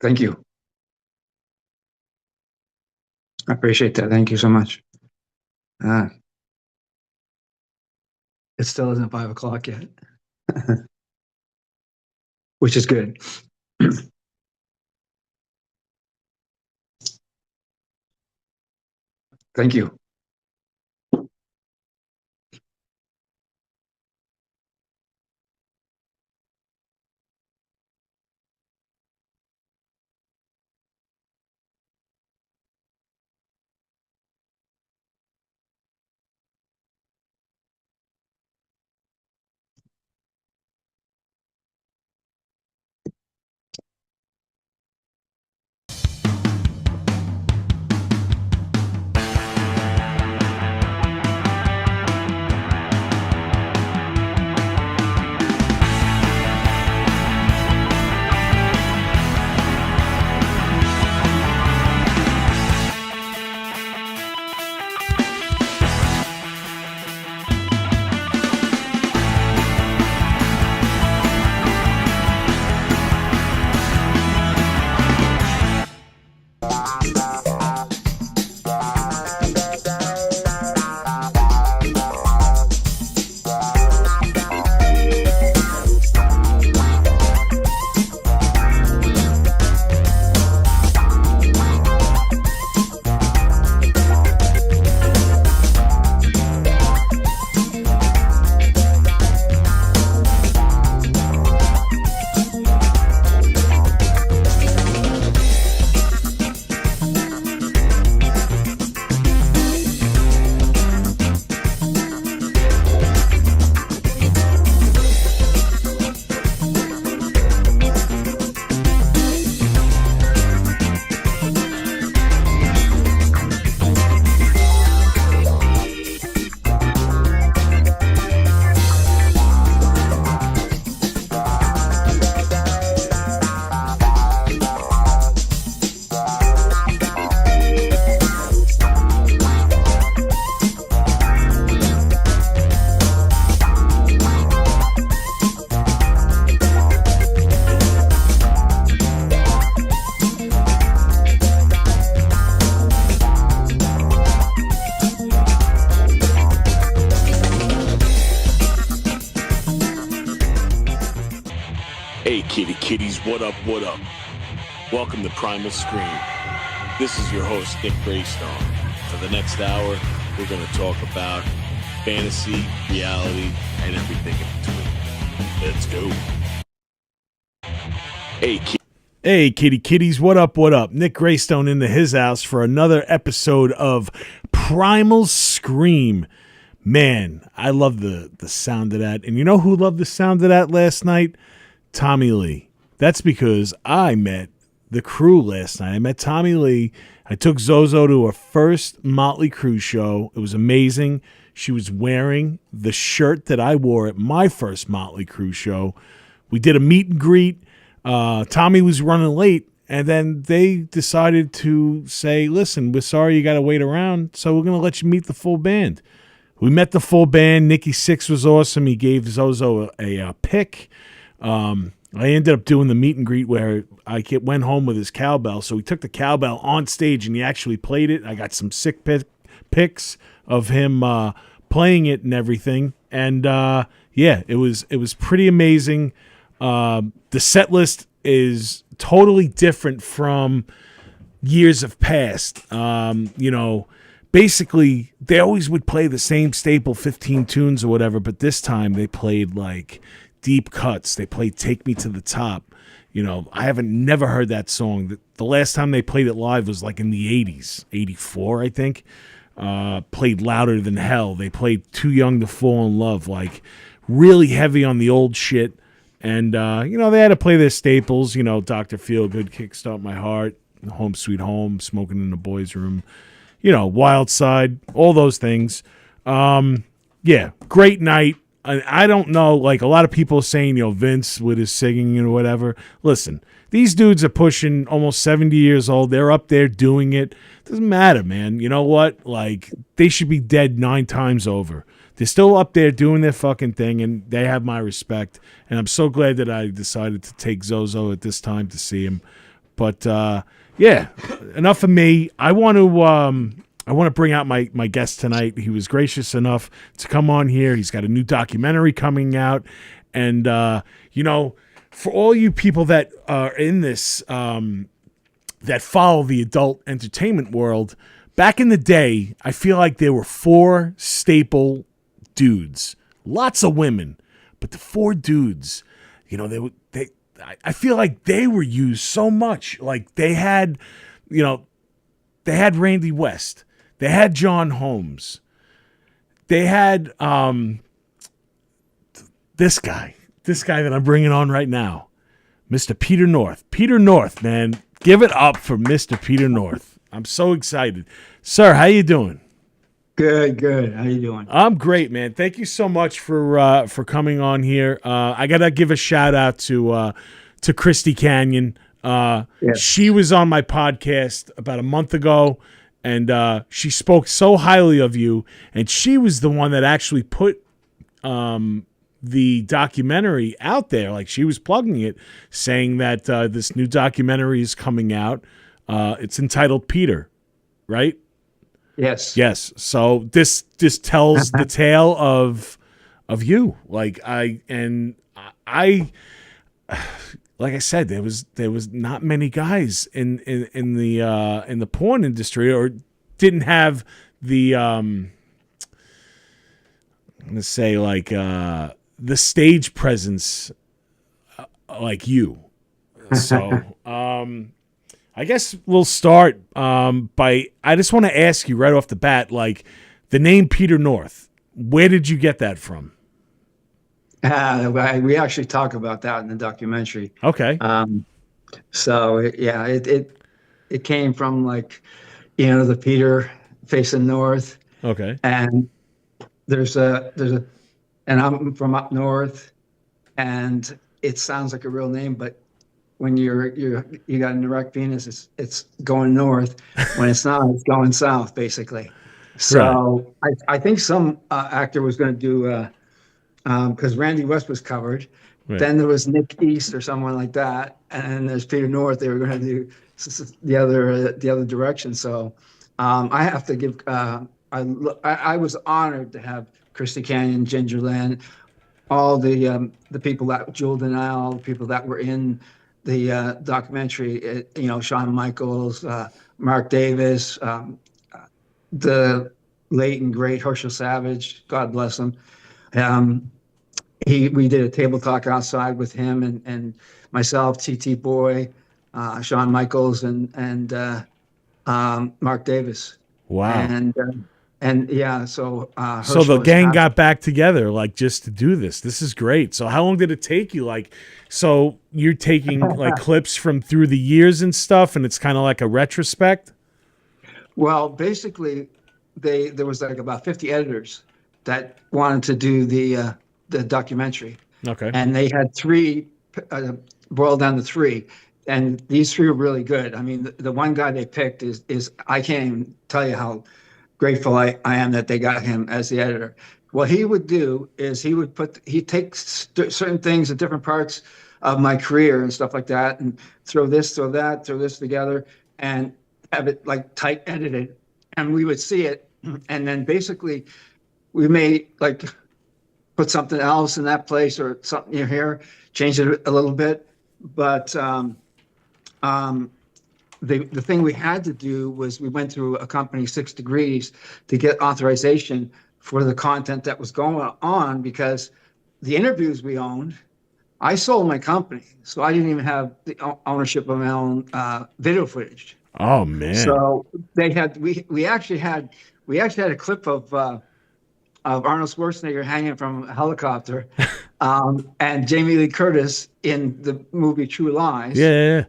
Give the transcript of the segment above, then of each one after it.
Thank you. I appreciate that. Thank you so much. Uh, it still isn't 5 o'clock yet, which is good. Thank you. Hey kitties, what up, what up? Welcome to Primal Scream. This is your host, Nick Graystone. For the next hour, we're going to talk about fantasy, reality, and everything in between. Let's go. Hey, kitties, what up, what up? Nick Graystone into his house for another episode of Primal Scream. Man, I love the sound of that. And you know who loved the sound of that last night? Tommy Lee. That's because I met the crew last night. I met Tommy Lee. I took Zozo to her first Motley Crue show. It was amazing. She was wearing the shirt that I wore at my first Motley Crue show. We did a meet and greet. Tommy was running late, and then they decided to say, listen, we're sorry you got to wait around, so we're going to let you meet the full band. We met the full band. Nikki Sixx was awesome. He gave Zozo a pick. I ended up doing the meet and greet where I went home with his cowbell. So he took the cowbell on stage and he actually played it. I got some sick pics of him playing it and everything. And yeah, it was pretty amazing. The set list is totally different from years of past. Basically, they always would play the same staple 15 tunes or whatever, but this time they played like deep cuts. They played Take Me to the Top. I haven't never heard that song. The last time they played it live was like in the 80s, 84, I think. Played Louder Than Hell. They played Too Young to Fall in Love, like really heavy on the old shit. And, they had to play their staples, Dr. Feelgood, Kickstart My Heart, Home Sweet Home, Smoking in the Boys' Room, Wild Side, all those things. Yeah, great night. I don't know, like a lot of people saying, Vince with his singing and whatever. Listen, these dudes are pushing almost 70 years old. They're up there doing it. Doesn't matter, man. You know what? Like, they should be dead 9 times over. They're still up there doing their fucking thing, and they have my respect. And I'm so glad that I decided to take Zozo at this time to see him. But yeah, enough of me. I want to bring out my guest tonight. He was gracious enough to come on here. He's got a new documentary coming out, and for all you people that are in this that follow the adult entertainment world, back in the day, I feel like there were 4 staple dudes, lots of women, but the 4 dudes, I feel like they were used so much. Like they had Randy West, they had John Holmes, they had this guy that I'm bringing on right now, Mr. Peter North. Peter North, man, give it up for Mr. Peter North. I'm so excited, sir. How you doing? Good. How you doing? I'm great, man. Thank you so much for coming on here. I gotta give a shout out to Christy Canyon. Yes. She was on my podcast about a month ago, and she spoke so highly of you. And she was the one that actually put the documentary out there. Like, she was plugging it, saying that this new documentary is coming out. It's entitled Peter, right? Yes. So this tells the tale of you. Like I like I said, there was not many guys in the porn industry, or didn't have the I'm gonna say like the stage presence like you. So I guess we'll start by, I just want to ask you right off the bat, like, the name Peter North, where did you get that from? We actually talk about that in the documentary. Okay. So yeah, it came from, like, the Peter facing north. Okay. And there's and I'm from up north, and it sounds like a real name, but when you got an erect penis, it's going north. When it's not, it's going south, basically. So right. I think some actor was going to do, because Randy West was covered. Right. Then there was Nick East or someone like that, and then there's Peter North. They were going to do the other direction. So I have to give. I was honored to have Christy Canyon, Ginger Lynn, all the people that Jewel Denial, all the people that were in the documentary, Shawn Michaels, Mark Davis, the late and great Herschel Savage, God bless him. We did a table talk outside with him and myself, TT Boy, Shawn Michaels, and Mark Davis. Wow. And yeah, so so the gang got back together, like, just to do this. This is great. So how long did it take you? Like, so you're taking like clips from through the years and stuff, and it's kind of like a retrospect? Well, basically, there was like about 50 editors that wanted to do the documentary. Okay. And they had 3 boiled down to 3, and these 3 were really good. I mean, the one guy they picked is I can't even tell you how grateful I am that they got him as the editor. What he would do is he'd take certain things at different parts of my career and stuff like that, and throw this together, and have it like tight edited, and we would see it, and then basically we may like put something else in that place or something here, change it a little bit, but the thing we had to do was we went through a company, 6 Degrees, to get authorization for the content that was going on, because the interviews we owned, I sold my company, so I didn't even have the ownership of my own video footage. Oh man! So they had we actually had a clip of Arnold Schwarzenegger hanging from a helicopter, and Jamie Lee Curtis in the movie True Lies. Yeah.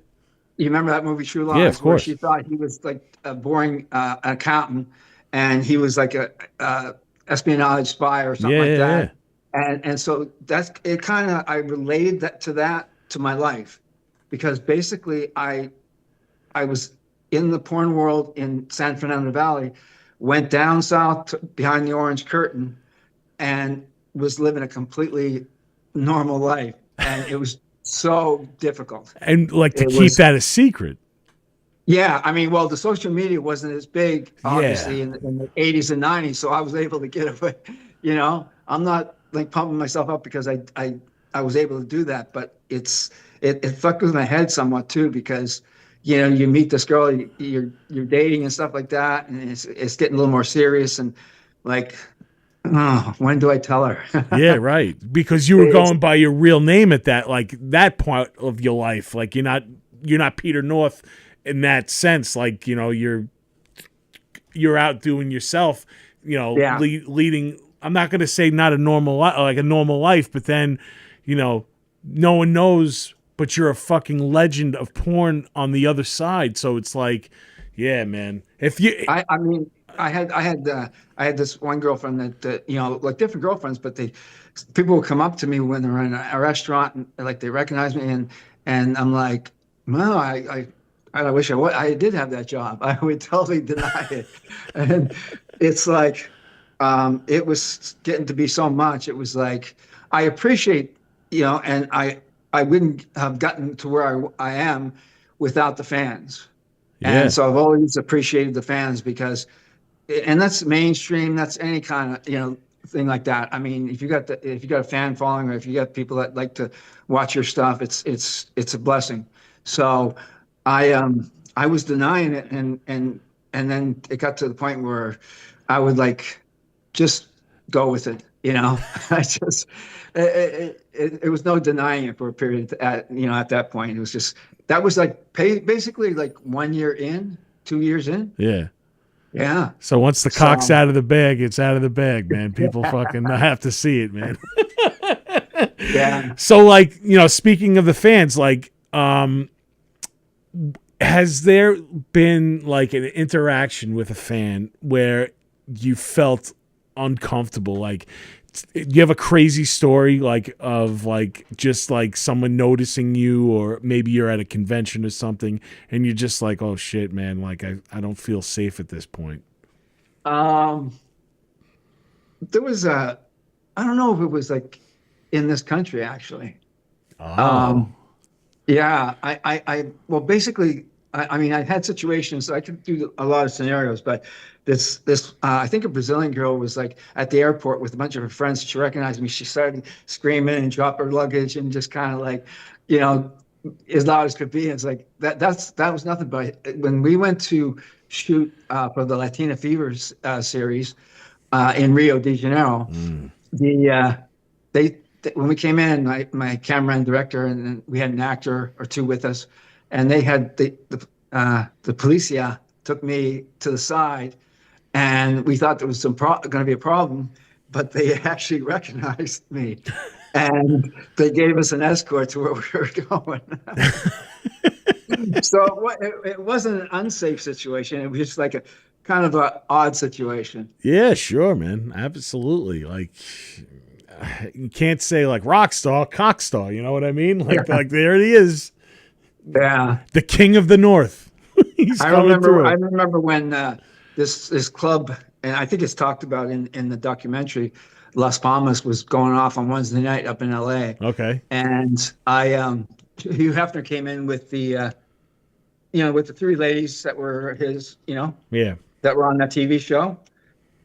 You remember that movie, True Lies? Yeah, of course. Where she thought he was like a boring accountant, and he was like a espionage spy or something like that. Yeah. And so that's it. Kind of, I related that to my life, because basically I was in the porn world in San Fernando Valley, went down south behind the orange curtain, and was living a completely normal life. And it was so difficult. And like to It keep was, that a secret. yeah. I mean, well, the social media wasn't as big, obviously, Yeah. in the 80s and 90s, so I was able to get away. I'm not like pumping myself up because I was able to do that, but it fucked with my head somewhat too because you meet this girl you're dating and stuff like that, and it's getting a little more serious and like, oh, when do I tell her? Yeah, right. Because you were It's, going by your real name at that point of your life. Like you're not Peter North in that sense. Like, you're out doing yourself, yeah. leading. I'm not going to say not a normal like a normal life, but then, no one knows, but you're a fucking legend of porn on the other side. So it's like, yeah, man. If you, I mean, I had this one girlfriend that like different girlfriends, but people would come up to me when they're in a restaurant and like they recognize me and I'm like, no, I wish I did have that job. I would totally deny it, and it's like, it was getting to be so much. It was like I appreciate, and I wouldn't have gotten to where I am without the fans. yeah, And so I've always appreciated the fans because, and that's mainstream, that's any kind of, thing like that. I mean, if you got a fan following or if you got people that like to watch your stuff, it's a blessing. So I was denying it and then it got to the point where I would like just go with it, I just, it was no denying it for a period at that point. It was just, that was like basically like 1 year in, 2 years in. yeah. Yeah. So once the cock's out of the bag, it's out of the bag, man. People fucking have to see it, man. Yeah. So like, speaking of the fans, like, has there been like an interaction with a fan where you felt uncomfortable? Like, do you have a crazy story like of like just like someone noticing you, or maybe you're at a convention or something and you're just like, oh shit, man, like I don't feel safe at this point? There was I don't know if it was like in this country actually. Oh, Yeah, well, basically, I mean, I had situations, so I could do a lot of scenarios, but I think a Brazilian girl was like at the airport with a bunch of her friends. She recognized me. She started screaming and dropped her luggage and just kind of like, as loud as could be. And it's like, that was nothing. But when we went to shoot for the Latina Fevers series in Rio de Janeiro, they when we came in, my cameraman director and then we had an actor or two with us, and they had the policia took me to the side, and we thought there was going to be a problem, but they actually recognized me, and they gave us an escort to where we were going. So it wasn't an unsafe situation. It was just like a kind of an odd situation. yeah, sure, man. Absolutely. Like, you can't say like rock star, cock star. You know what I mean? Like there he is. Yeah. The king of the North. He's I coming through. remember when this club, and I think it's talked about in the documentary, Las Palmas was going off on Wednesday night up in LA. Okay. And Hugh Hefner came in with the with the three ladies that were his, Yeah. that were on that TV show.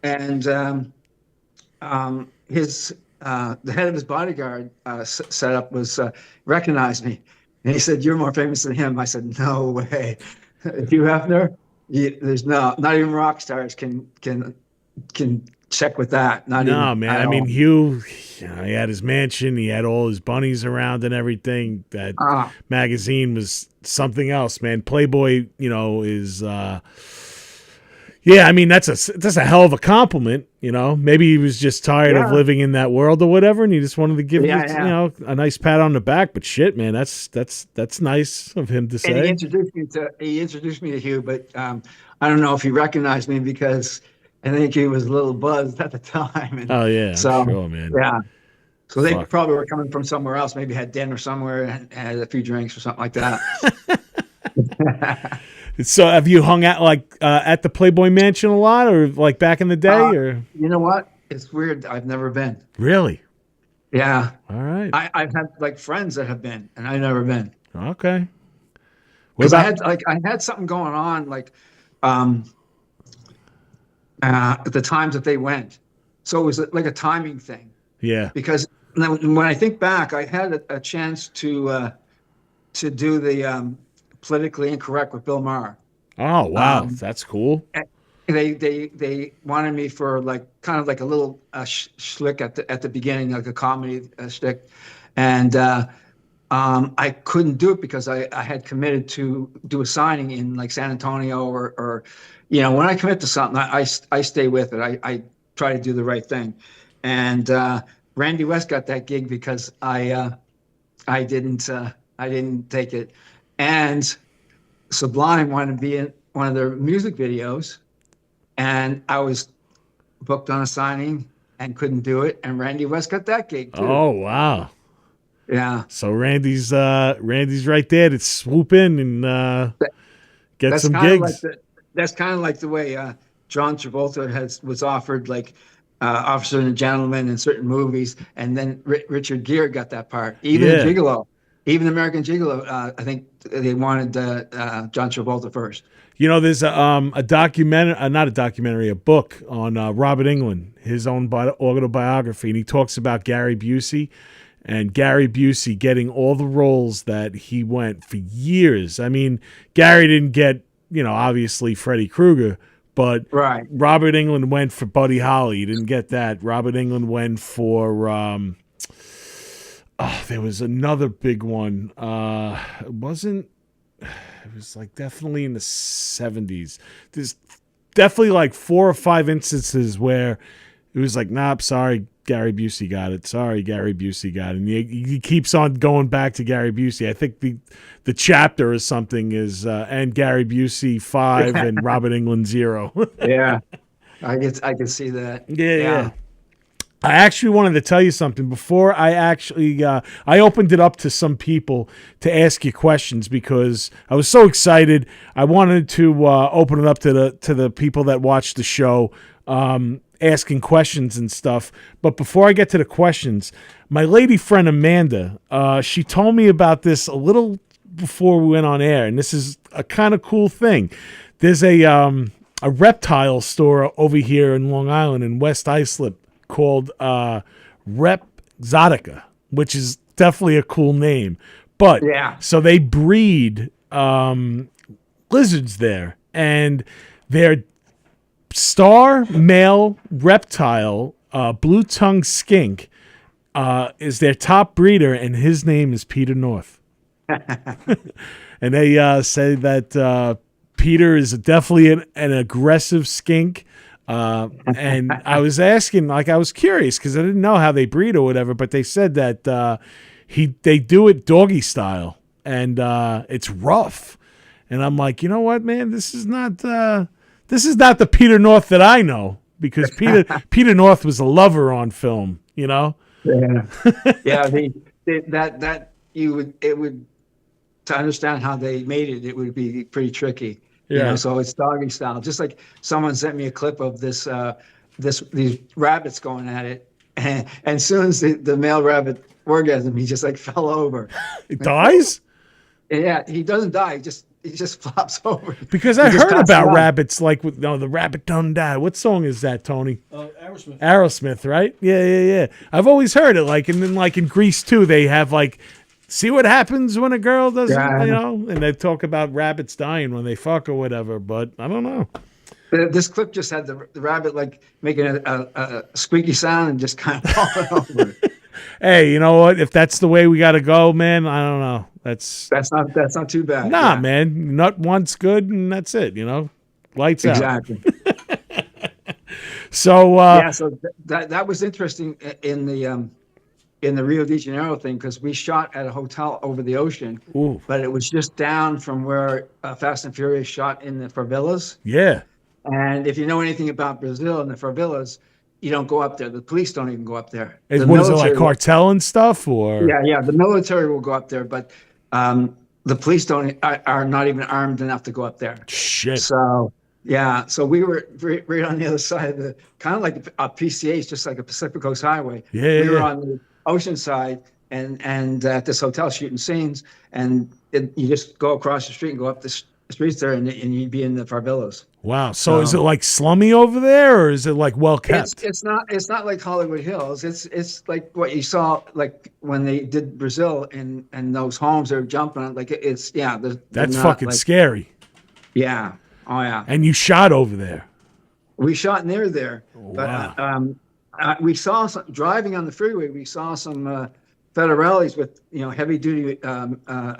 And the head of his bodyguard setup was recognized me, and he said, "You're more famous than him." I said, "No way, Hugh Hefner. There's not even rock stars can check with that." Not No, even, man. I mean, Hugh, he had his mansion. He had all his bunnies around and everything. That magazine was something else, man. Playboy, is. Yeah, I mean that's a hell of a compliment, Maybe he was just tired of living in that world or whatever, and he just wanted to give you a nice pat on the back. But shit, man, that's nice of him to say. And he introduced me to Hugh, but I don't know if he recognized me because I think he was a little buzzed at the time. And oh yeah, so sure, man. yeah, so they probably were coming from somewhere else. Maybe had dinner somewhere and had a few drinks or something like that. So have you hung out like at the Playboy Mansion a lot, or like back in the day, or? You know what? It's weird. I've never been. Really? Yeah. All right. I've had like friends that have been, and I've never been. Okay. What Because about? I had something going on like um at the times that they went. So it was like a timing thing. Yeah. Because when I think back, I had a chance to do the politically incorrect with Bill Maher. Oh wow, Um, that's cool. they wanted me for like kind of like a little schlick at the beginning, like a comedy shtick, and I couldn't do it because I had committed to do a signing in like San Antonio or when I commit to something, I stay with it. I try to do the right thing, and Randy West got that gig because I didn't take it, and Sublime wanted to be in one of their music videos, and I was booked on a signing and couldn't do it, and Randy West got that gig too. Oh wow. Yeah, So Randy's right there to swoop in and That- get that's some kind of like gigs. the way John Travolta was offered like Officer and a Gentleman in certain movies, and then Richard Gere got that part. Even the Yeah. Gigolo, even American Gigolo, I think they wanted John Travolta first. You know, there's a documentary, not a documentary, a book on Robert Englund, his own autobiography, and he talks about Gary Busey and Gary Busey getting all the roles that he went for years. I mean, Gary didn't get, obviously Freddy Krueger, but Right. Robert Englund went for Buddy Holly. He didn't get that. Robert Englund went for there was another big one. It wasn't. It was like definitely in the 70s. There's definitely like 4 or 5 instances where it was like, nah, sorry, Gary Busey got it. Sorry, Gary Busey got it. And he keeps on going back to Gary Busey. I think the chapter or something is and Gary Busey 5 and Robert Englund 0. Yeah, I can see that. Yeah. I actually wanted to tell you something before I actually I opened it up to some people to ask you questions because I was so excited. I wanted to open it up to the people that watch the show, asking questions and stuff. But before I get to the questions, my lady friend Amanda, she told me about this a little before we went on air, and this is a kind of cool thing. There's a reptile store over here in Long Island in West Islip called Rep Exotica, which is definitely a cool name. But Yeah. so they breed lizards there, and their star male reptile, blue-tongued skink, is their top breeder, and his name is Peter North. And they say that Peter is definitely an aggressive skink. And I was asking, like, I was curious because I didn't know how they breed or whatever, but they said that they do it doggy style, and it's rough. And I'm like, you know what, man, this is not the Peter North that I know, because Peter North was a lover on film, Yeah. Yeah. It would to understand how they made it, it would be pretty tricky. Yeah. So it's doggy style. Just like someone sent me a clip of these rabbits going at it, and as soon as the male rabbit orgasm, he just like fell over. It dies? Yeah, he doesn't die. He just flops over. Because He I just heard passes about out. rabbits, like the rabbit done die. What song is that, Tony? Aerosmith. Aerosmith, right? Yeah. I've always heard it. Like, and then like in Grease too, they have like, see what happens when a girl doesn't, Yeah. and they talk about rabbits dying when they fuck or whatever. But I don't know. This clip just had the rabbit like making a squeaky sound and just kind of falling over. Hey, you know what? If that's the way we got to go, man, I don't know. That's That's not too bad. nah, Yeah. man. Nut once good, and that's it. Lights out. Exactly. So Yeah, so that was interesting in the Rio de Janeiro thing, because we shot at a hotel over the ocean, ooh, but it was just down from where Fast and Furious shot in the favelas. yeah, And if you know anything about Brazil and the favelas, you don't go up there. The police don't even go up there. what The is it, like military- cartel and stuff, or Yeah. The military will go up there, but the police are not even armed enough to go up there. shit? So yeah, so we were right on the other side of the kind of like a PCH, just like a Pacific Coast Highway. Yeah, we were yeah. Oceanside and at this hotel shooting scenes, and you just go across the street and go up the streets there, and you'd be in the Farvillas. Wow. So is it like slummy over there, or is it like well kept? It's not like Hollywood Hills. It's like what you saw like when they did Brazil and those homes they're jumping on. Like they're That's not fucking like, scary. yeah. Oh yeah. And you shot over there. We shot near there. Wow. But we saw some driving on the freeway. We saw some federales with heavy duty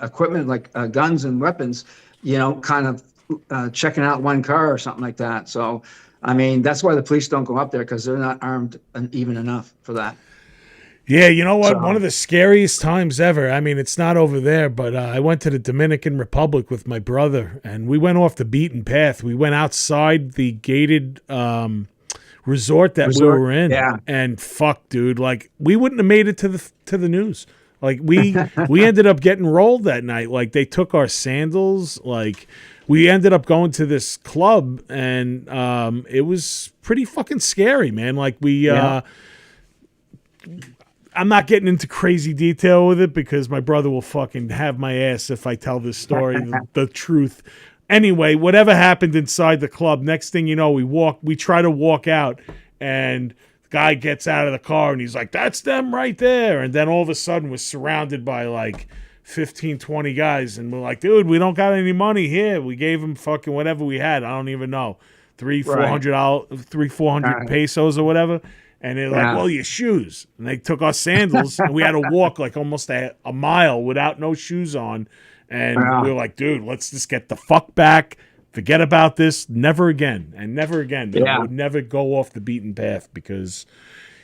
equipment like guns and weapons. Kind of checking out one car or something like that. So, I mean, that's why the police don't go up there, because they're not armed even enough for that. Yeah, you know what? So, one of the scariest times ever. I mean, it's not over there, but I went to the Dominican Republic with my brother, and we went off the beaten path. We went outside the gated resort that we were in, and fuck, dude, like we wouldn't have made it to the news. Like we ended up getting rolled that night. Like they took our sandals. Like we ended up going to this club, and it was pretty fucking scary, man. Like I'm not getting into crazy detail with it because my brother will fucking have my ass if I tell this story, the truth. Anyway, whatever happened inside the club, next thing you know, we try to walk out, and the guy gets out of the car and he's like, that's them right there. And then all of a sudden we're surrounded by like 15, 20 guys, and we're like, dude, we don't got any money here. We gave him fucking whatever we had. I don't even know. $400 pesos or whatever. And they're like, well, your shoes. And they took our sandals, and we had to walk like almost a mile without no shoes on. And we were like, dude, let's just get the fuck back. Forget about this. Never again. And never again. I would never go off the beaten path because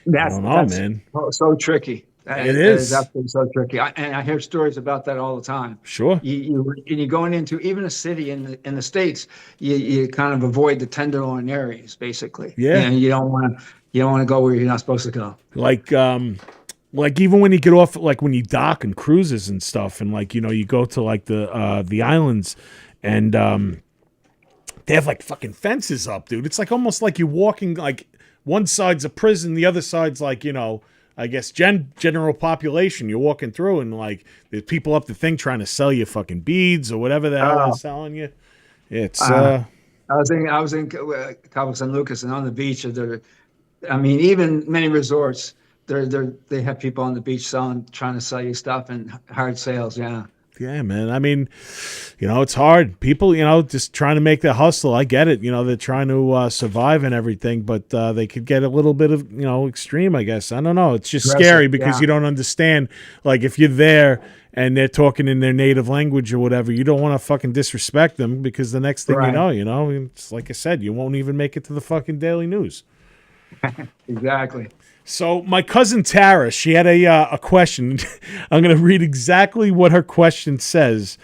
I don't know, man. So tricky. It is absolutely so tricky. And I hear stories about that all the time. Sure. You're going into even a city in the States, you kind of avoid the tenderloin areas, basically. Yeah. And you don't want to go where you're not supposed to go. Like even when you get off, like when you dock and cruises and stuff, and like you go to like the islands, and they have like fucking fences up, dude. It's like almost like you're walking, like one side's a prison, the other side's like I guess general population. You're walking through, and like there's people up the thing trying to sell you fucking beads or whatever the hell they're selling you. It's I was in Cabo San Lucas, and on the beach, even many resorts, they have people on the beach trying to sell you stuff and hard sales. Yeah. Yeah, man. I mean, it's hard. People, just trying to make their hustle. I get it. They're trying to survive and everything, but they could get a little bit of, extreme, I guess. I don't know. It's just scary because you don't understand. Like if you're there and they're talking in their native language or whatever, you don't want to fucking disrespect them, because the next thing you know, it's like I said, you won't even make it to the fucking daily news. Exactly. So my cousin Tara, she had a question. I'm going to read exactly what her question says.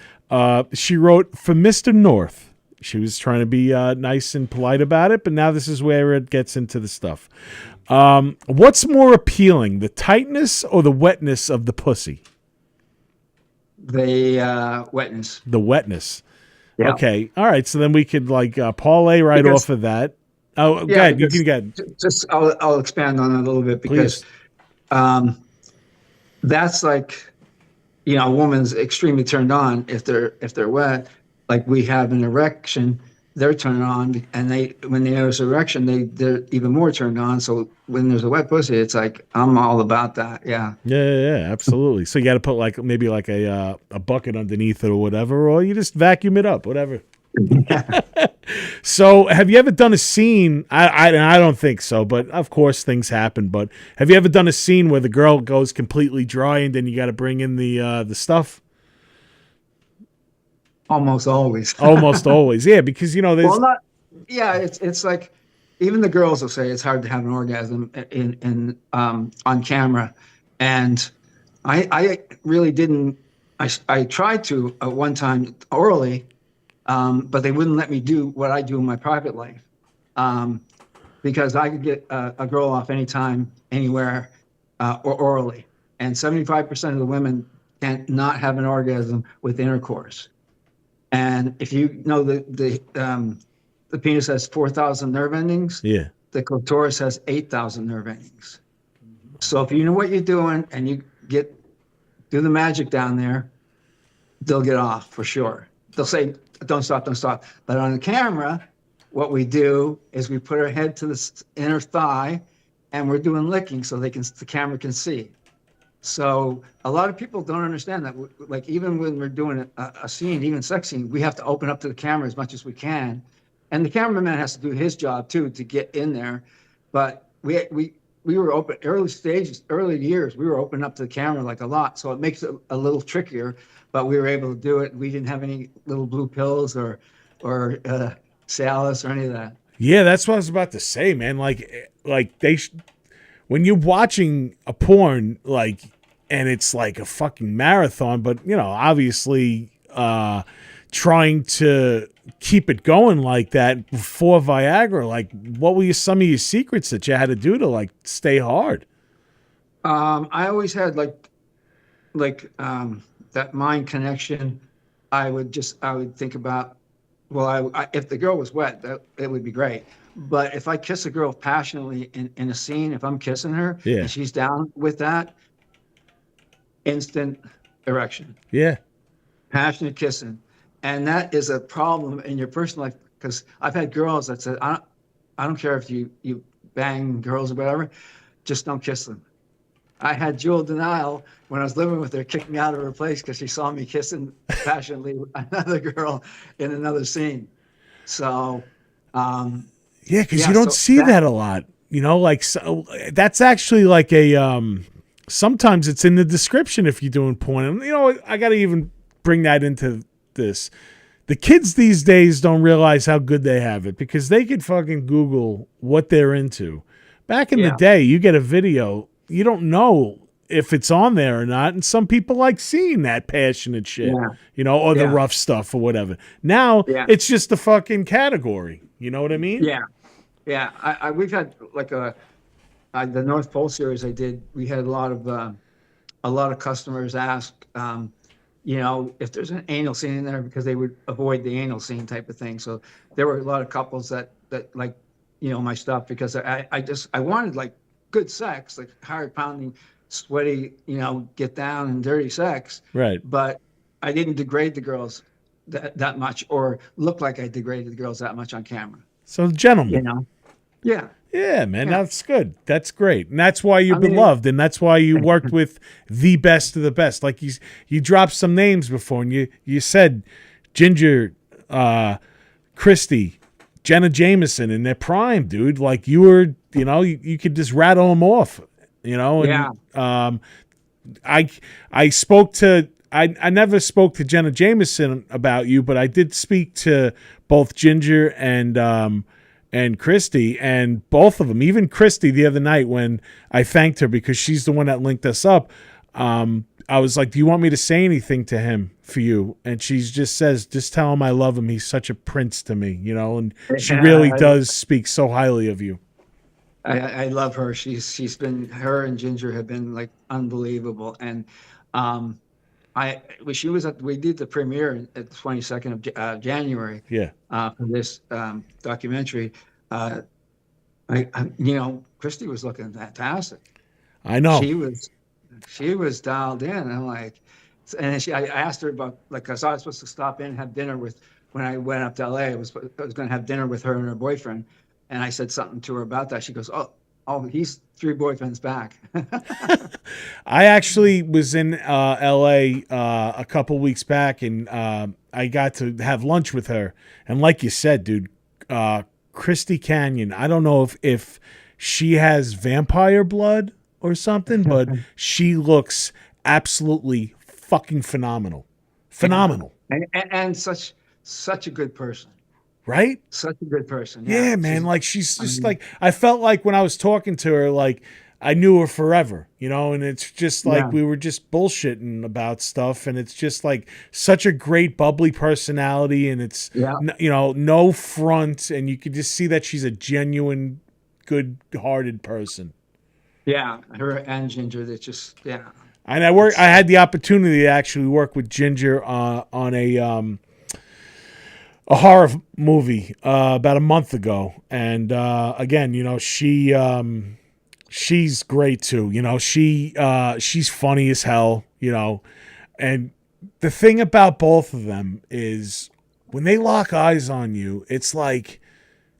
She wrote, for Mr. North. She was trying to be nice and polite about it, but now this is where it gets into the stuff. What's more appealing, the tightness or the wetness of the pussy? The wetness. The wetness. Yeah. Okay. All right. So then we could parlay off of that. Oh, go ahead. You can get. Just I'll expand on that a little bit, because that's like, a woman's extremely turned on if they're wet. Like we have an erection, they're turned on, and when there's erection, they're even more turned on. So when there's a wet pussy, it's like I'm all about that. Yeah. Yeah, absolutely. So you got to put maybe a bucket underneath it or whatever, or you just vacuum it up, whatever. So have you ever done a scene? I don't think so, but of course things happen. But have you ever done a scene where the girl goes completely dry and then you got to bring in the stuff? Almost always. Almost always, yeah. Because there's it's like even the girls will say it's hard to have an orgasm in on camera, and I really didn't. I tried to one time orally. But they wouldn't let me do what I do in my private life, because I could get a girl off anytime, anywhere, or orally. And 75% of the women can't not have an orgasm with intercourse. And if you know the penis has 4,000 nerve endings, yeah, the clitoris has 8,000 nerve endings. So if you know what you're doing and you do the magic down there, they'll get off for sure. They'll say, don't stop, don't stop. But on the camera, what we do is we put our head to the inner thigh and we're doing licking so the camera can see. So a lot of people don't understand that. Like even when we're doing a scene, even sex scene, we have to open up to the camera as much as we can. And the cameraman has to do his job too, to get in there. But we were open early years, we were open up to the camera like a lot. So it makes it a little trickier, but we were able to do it. We didn't have any little blue pills or Cialis or any of that. Yeah, that's what I was about to say, man. Like when you're watching a porn, like, and it's like a fucking marathon, but you know, obviously, trying to keep it going like that before Viagra, like, what were some of your secrets that you had to do to like stay hard? I always had that mind connection. I would think about, well, if the girl was wet, it would be great. But if I kiss a girl passionately in a scene, if I'm kissing her Yeah. and she's down with that, instant erection, Yeah. passionate kissing. And that is a problem in your personal life, because I've had girls that said, I don't care if you bang girls or whatever, just don't kiss them. I had Jewel Denial when I was living with her, kicked me out of her place because she saw me kissing passionately with another girl in another scene. So, Yeah, because you don't see that a lot. You know, like, so that's actually like sometimes it's in the description if you're doing porn. And, you know, I got to even bring that into this. The kids these days don't realize how good they have it because they could fucking Google what they're into. Back in the day, you get a video, you don't know if it's on there or not. And some people like seeing that passionate shit, you know, or the rough stuff or whatever. Now it's just a fucking category. You know what I mean? Yeah. Yeah. We've had like the North Pole series I did. We had a lot of customers ask, you know, if there's an anal scene in there, because they would avoid the anal scene type of thing. So there were a lot of couples that like, you know, my stuff, because I wanted like good sex, like hard pounding, sweaty, you know, get down and dirty sex. Right. But I didn't degrade the girls that much, or look like I degraded the girls that much on camera. So, gentlemen. You know? Yeah. Yeah, man, that's good. That's great. And that's why you're beloved, and that's why you worked with the best of the best. Like you dropped some names before, and you said Ginger, Christy, Jenna Jameson in their prime, dude. Like you were, you know, you could just rattle them off, you know. And, I spoke to I never spoke to Jenna Jameson about you, but I did speak to both Ginger and Christy, and both of them, even Christy the other night when I thanked her because she's the one that linked us up. I was like, do you want me to say anything to him for you? And she just says, just tell him I love him. He's such a prince to me, you know, and she really does speak so highly of you. I love her. Her and Ginger have been like unbelievable. And she was we did the premiere at the 22nd of January. Yeah. For this documentary. You know, Christy was looking fantastic. I know. She was dialed in. I'm like, and I asked her about, like, cause I was supposed to stop in and have dinner when I went up to LA, I was going to have dinner with her and her boyfriend. And I said something to her about that. She goes, oh, he's 3 boyfriends back. I actually was in LA a couple weeks back, and I got to have lunch with her. And like you said, dude, Christy Canyon, I don't know if she has vampire blood or something, but she looks absolutely fucking phenomenal. Phenomenal. And such a good person. Right? Such a good person. Yeah, man. Like, she's just like, I felt like when I was talking to her, like, I knew her forever, you know, and it's just like we were just bullshitting about stuff. And it's just like such a great, bubbly personality. And it's, you know, no front. And you could just see that she's a genuine, good-hearted person. Yeah, her and Ginger, they just, And I had the opportunity to actually work with Ginger on a horror movie about a month ago, and again, you know, she she's great too. You know, she's funny as hell, you know. And the thing about both of them is when they lock eyes on you, it's like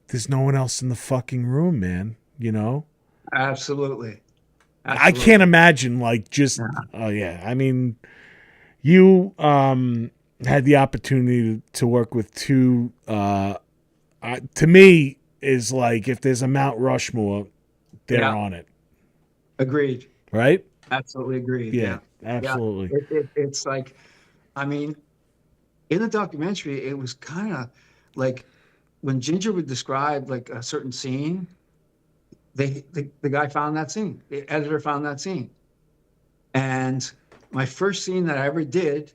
there's no one else in the fucking room, man, you know? Absolutely. I can't Absolutely. imagine like just Yeah. oh yeah. I mean, you had the opportunity to work with two to me is like if there's a Mount Rushmore, they're Yeah. on it, Agreed. right? Absolutely agreed. Yeah, Yeah. Yeah. absolutely. It's like, I mean, in the documentary, it was kind of like when Ginger would describe like a certain scene, the guy found that scene, the editor found that scene. And my first scene that I ever did,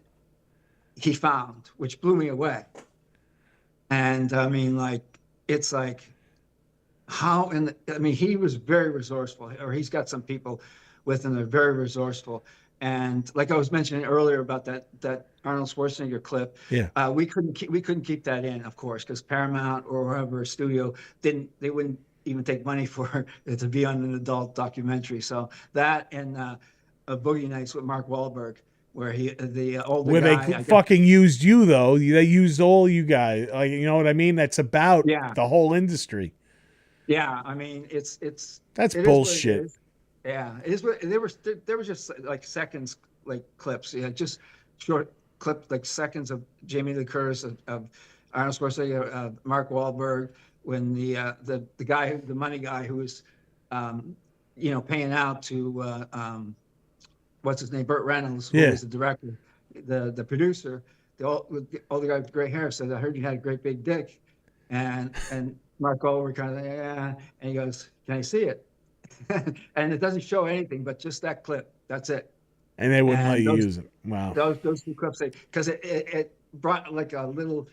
he found, which blew me away. And I mean, like, it's like how in the, I mean, he was very resourceful, or he's got some people with him that are very resourceful. And like I was mentioning earlier about that Arnold Schwarzenegger clip, Yeah. we couldn't keep that in, of course, because Paramount or whoever studio they wouldn't even take money for it to be on an adult documentary. So that and Boogie Nights with Mark Wahlberg, where the older Where they guy, I guess, fucking used you though. They used all you guys. Like, you know what I mean? That's about yeah, the whole industry. yeah. I mean, That's it is what it bullshit. is. Yeah, it is what there was just like seconds, like clips, yeah, just short clips, like seconds of Jamie Lee Curtis, of Arnold Schwarzenegger, Mark Wahlberg, when the guy, the money guy who was, um, paying out to what's his name, Burt Reynolds, who Yeah. was the director, the producer, the guy with gray hair said, "I heard you had a great big dick," and Mark Wahlberg kind of, yeah, and he goes, "Can I see it?" And it doesn't show anything, but just that clip. That's it. And they wouldn't let And you use it. Wow. those two clips, because it brought like a little,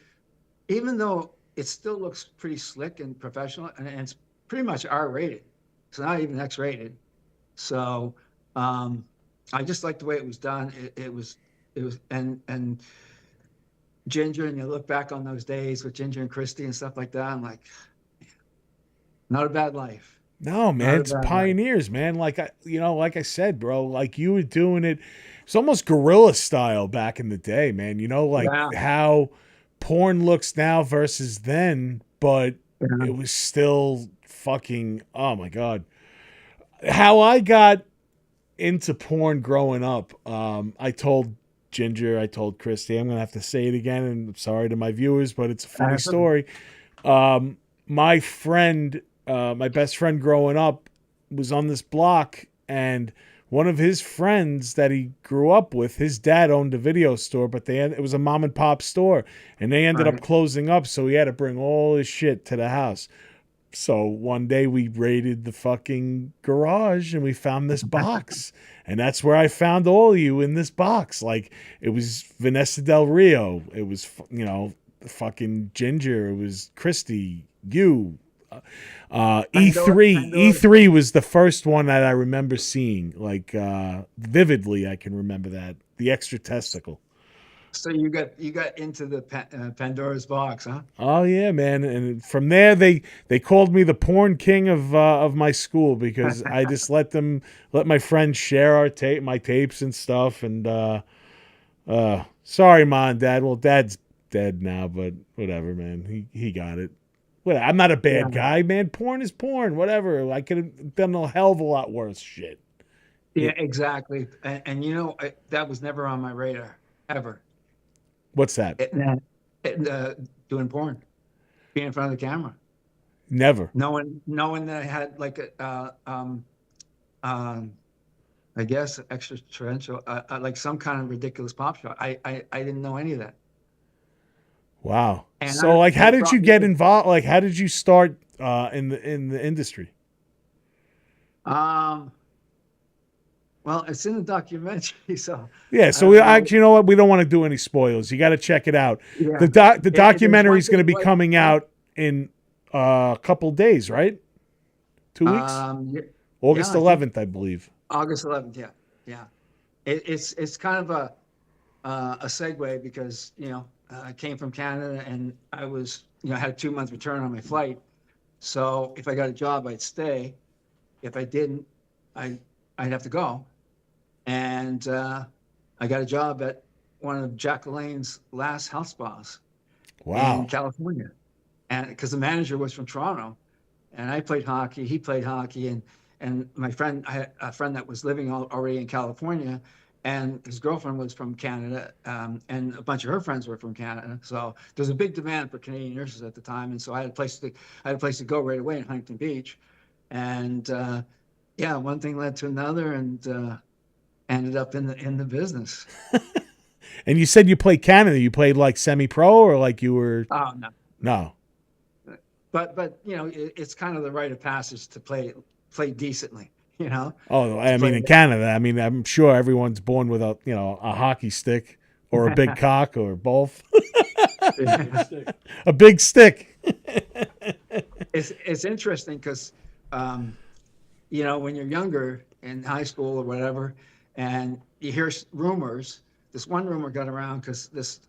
even though it still looks pretty slick and professional, and it's pretty much R rated. It's not even X rated. So I just like the way it was done. It was and Ginger, and you look back on those days with Ginger and Christy and stuff like that. I'm like, not a bad life. No, Not man, a it's bad life. pioneers, man. Like I said, bro, like you were doing it. It's almost guerrilla style back in the day, man. You know, like Yeah. how porn looks now versus then, but Yeah. it was still fucking. Oh my god, how I got into porn growing up. I told Ginger, I told Christy, I'm gonna have to say it again, and I'm sorry to my viewers, but it's a funny story. My friend, my best friend growing up, was on this block, and one of his friends that he grew up with, his dad owned a video store, but it was a mom and pop store, and they ended up Right. closing up, so he had to bring all his shit to the house. So one day we raided the fucking garage and we found this box. And that's where I found all of you in this box. Like it was Vanessa Del Rio. It was, fucking Ginger. It was Christy, you. E3. Pandora. E3 was the first one that I remember seeing. Like vividly, I can remember that. The extra testicle. So you got into the Pandora's box, huh? Oh yeah, man! And from there, they called me the porn king of my school because I just let my friends share my tapes and stuff. And sorry, mom and dad. Well, dad's dead now, but whatever, man. He got it. Well, I'm not a bad Yeah. guy, man. Porn is porn. Whatever. I could have done a hell of a lot worse shit. Yeah, exactly. And that was never on my radar ever. What's that? Doing porn, being in front of the camera, Never. knowing that I had like I guess extraterrestrial, like some kind of ridiculous pop shot. I didn't know any of that. Wow. And So, like, how it did you brought me get to, involved? Like, how did you start in the industry? um, well, it's in the documentary, so Yeah, I so we don't know. actually, you know what? We don't want to do any spoilers. You got to check it out. Yeah, The there's documentary one is going to thing be like, coming out in a couple days, right? 2 weeks, yeah, yeah, August I think 11th, I believe. August 11th. Yeah, yeah. It's kind of a segue because I came from Canada and I was I had a 2 month return on my flight. So if I got a job, I'd stay. if I didn't, I'd have to go. And I got a job at one of Jack LaLanne's last health spas in Wow. California, and because the manager was from Toronto, and I played hockey, he played hockey, and my friend, I had a friend that was living already in California, and his girlfriend was from Canada, and a bunch of her friends were from Canada. So there's a big demand for Canadian nurses at the time, and so I had a place to go right away in Huntington Beach, and yeah, one thing led to another, and ended up in the business. And you said you played Canada. You played like semi-pro or like you were? Oh no, No. but you know, it's kind of the rite of passage to play decently. You know, Oh, to I mean, play. in Canada, I mean, I'm sure everyone's born with a hockey stick or a big cock or both. A big stick. It's interesting because, you know, when you're younger in high school or whatever, and you hear rumors. This one rumor got around because this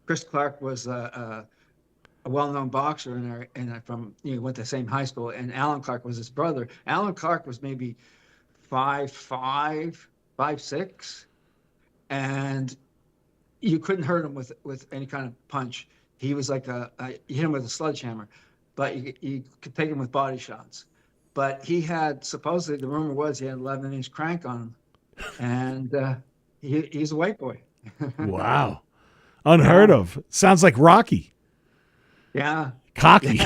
Chris Clark was a well-known boxer from went to the same high school, and Alan Clark was his brother. Alan Clark was maybe 5'5", 5'6", and you couldn't hurt him with any kind of punch. He was like you hit him with a sledgehammer, but you could take him with body shots. But he had, supposedly, the rumor was he had an 11-inch crank on him, and he's a white boy. Wow. Unheard of. Sounds like Rocky. Yeah. Cocky.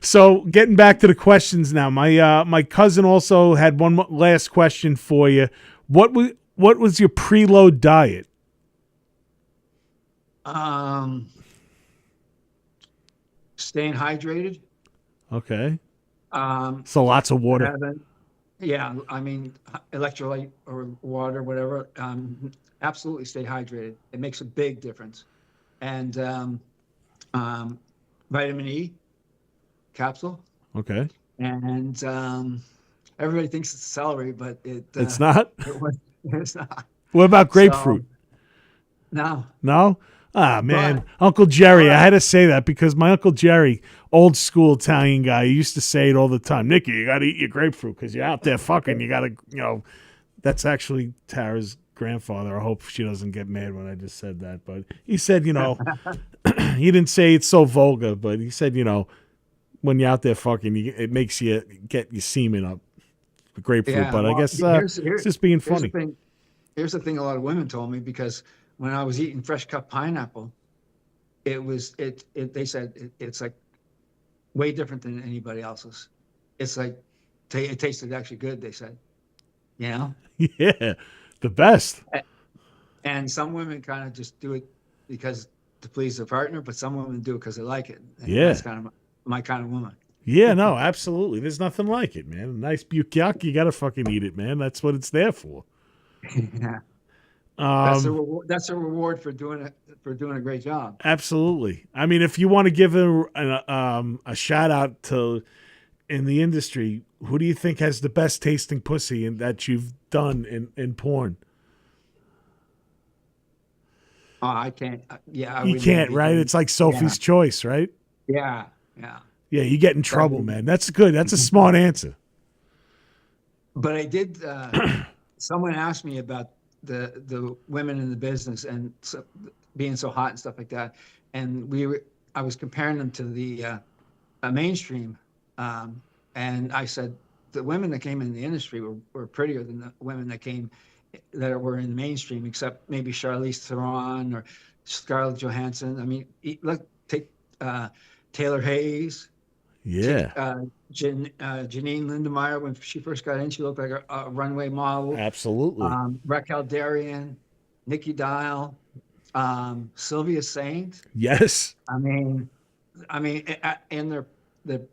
So getting back to the questions now, my cousin also had one last question for you. What was your preload diet? Staying hydrated. Okay. Um, So lots of water. yeah, I mean, electrolyte or water, whatever. Absolutely stay hydrated. It makes a big difference. And vitamin E capsule. Okay. And everybody thinks it's celery, but It's not? it's not. What about grapefruit? No. No? Ah, man. But- Uncle Jerry. I had to say that because my Uncle Jerry, old school Italian guy, he used to say it all the time. Nicky, you got to eat your grapefruit because you're out there fucking. You got to, that's actually Tara's grandfather. I hope she doesn't get mad when I just said that. But he said, he didn't say it's so vulgar, but he said, when you're out there fucking, it makes you get your semen up. Grapefruit. Yeah, But I well, guess it's just being funny. Here's the thing a lot of women told me, because when I was eating fresh cut pineapple, they said it's like way different than anybody else's. It's like it tasted actually good, they said. Yeah, the best. And some women kind of just do it because to please their partner, but some women do it because they like it. And Yeah. that's kind of my kind of woman. Yeah, no, absolutely. There's nothing like it, man. A nice bukyak, you gotta fucking eat it, man. That's what it's there for. Yeah. That's a reward for doing a great job. Absolutely. I mean, if you want to give a shout out to in the industry, who do you think has the best tasting pussy that you've done in porn? Oh, I can't. Yeah, You can't, right? It's like Sophie's Choice, right? Yeah. Yeah, you get in trouble, man. That's good. That's a smart answer. But I did. Someone asked me about the women in the business and being so hot and stuff like that, and I was comparing them to the mainstream, and I said the women that came in the industry were prettier than the women that were in the mainstream, except maybe Charlize Theron or Scarlett Johansson. I mean, take Taylor Hayes. Yeah. Janine Lindemeyer, when she first got in, she looked like a runway model. Absolutely. Raquel Darrian, Nikki Dial, Sylvia Saint. Yes. I mean, in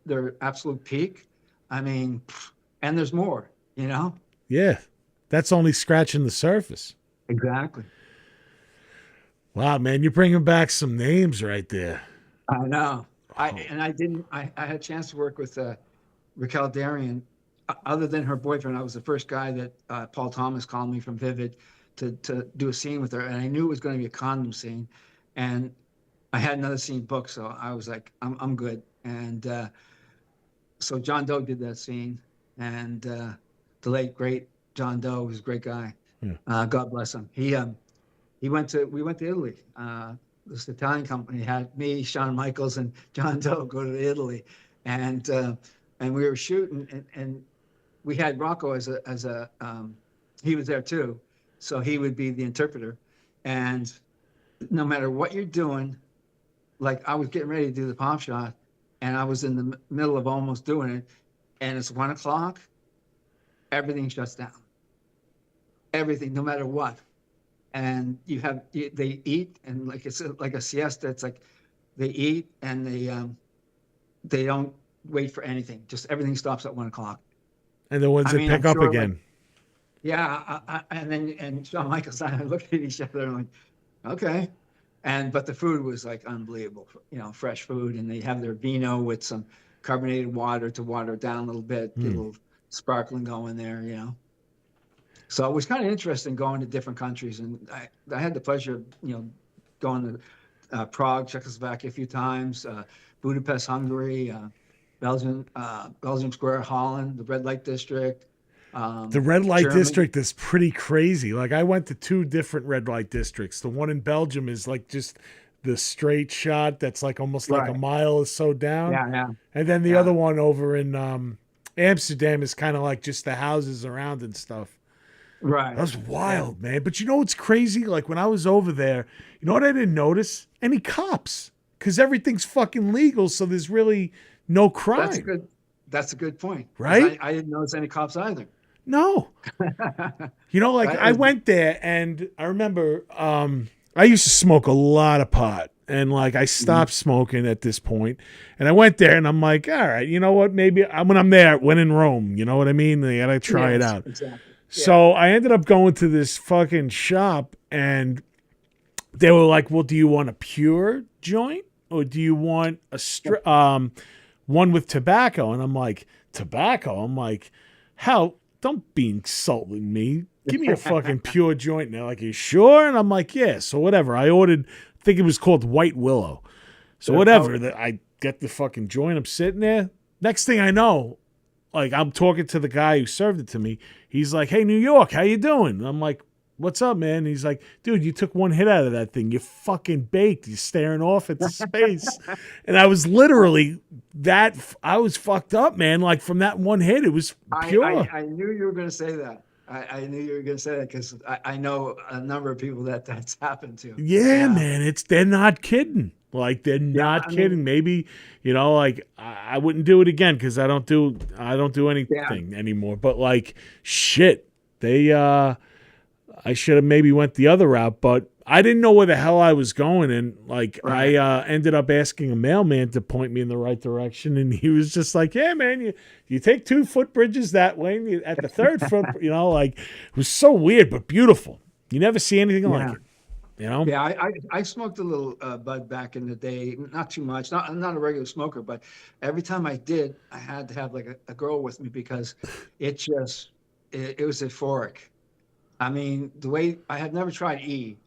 their absolute peak. I mean, and there's more, Yeah. That's only scratching the surface. Exactly. Wow, man, you're bringing back some names right there. I know. I had a chance to work with Raquel Darrian. Other than her boyfriend, I was the first guy that Paul Thomas called me from Vivid to do a scene with her, and I knew it was going to be a condom scene. And I had another scene booked, so I was like, I'm good. And so John Doe did that scene, and the late great John Doe was a great guy. Yeah. God bless him. We went to Italy. This Italian company had me, Shawn Michaels, and John Doe go to Italy, and we were shooting, and we had Rocco as a he was there too, so he would be the interpreter, and no matter what you're doing, like I was getting ready to do the pop shot, and I was in the middle of almost doing it, and it's 1 o'clock, everything shuts down, everything, no matter what. And they eat, and like it's like a siesta. It's like they eat and they don't wait for anything. Just everything stops at 1 o'clock. And then when's it pick up again? Like, yeah, and Shawn Michaels and I looked at each other and like, okay. But the food was like unbelievable, fresh food, and they have their vino with some carbonated water to water it down a little bit, get a little sparkling going there. So it was kind of interesting going to different countries, and I had the pleasure of, going to Prague, Czechoslovakia a few times, Budapest, Hungary, Belgium Square, Holland, the red light district. The red light Germany. district is pretty crazy. Like I went to 2 different red light districts. The one in Belgium is like just the straight shot that's like almost like a mile or so down. Yeah. And then the other one over in Amsterdam is kind of like just the houses around and stuff. Right. That was wild, man. But you know what's crazy? Like when I was over there, you know what I didn't notice? Any cops. Because everything's fucking legal, so there's really no crime. That's a good point. Right? I didn't notice any cops either. No. I went there and I remember I used to smoke a lot of pot. And like I stopped smoking at this point, and I went there and I'm like, all right, you know what? Maybe when I'm there, when in Rome, you know what I mean? They gotta try it out. Exactly. So I ended up going to this fucking shop, and they were like, well, do you want a pure joint or do you want a one with tobacco? And I'm like, tobacco? I'm like, hell, don't be insulting me. Give me a fucking pure joint. And they're like, you sure? And I'm like, yeah. So whatever. I ordered, I think it was called White Willow. So whatever. I get the fucking joint. I'm sitting there. Next thing I know, like I'm talking to the guy who served it to me. He's like, hey, New York, how you doing? And I'm like, what's up, man? And he's like, dude, you took one hit out of that thing. You're fucking baked. You're staring off into space. And I was literally I was fucked up, man. Like from that one hit, it was pure. I knew you were going to say that. I knew you were going to say that because I know a number of people that's happened to. Yeah, man. They're not kidding. Like they're not kidding. Maybe, like I wouldn't do it again because I don't do anything anymore. But like shit, I should have maybe went the other route, but I didn't know where the hell I was going. And like I ended up asking a mailman to point me in the right direction, and he was just like, yeah, man, you take 2 footbridges that way, and at the 3rd foot, like it was so weird but beautiful. You never see anything like it. Yeah, I smoked a little bud back in the day, not too much. I'm not a regular smoker, but every time I did, I had to have like a girl with me because it was euphoric. I mean, the way I had never tried E,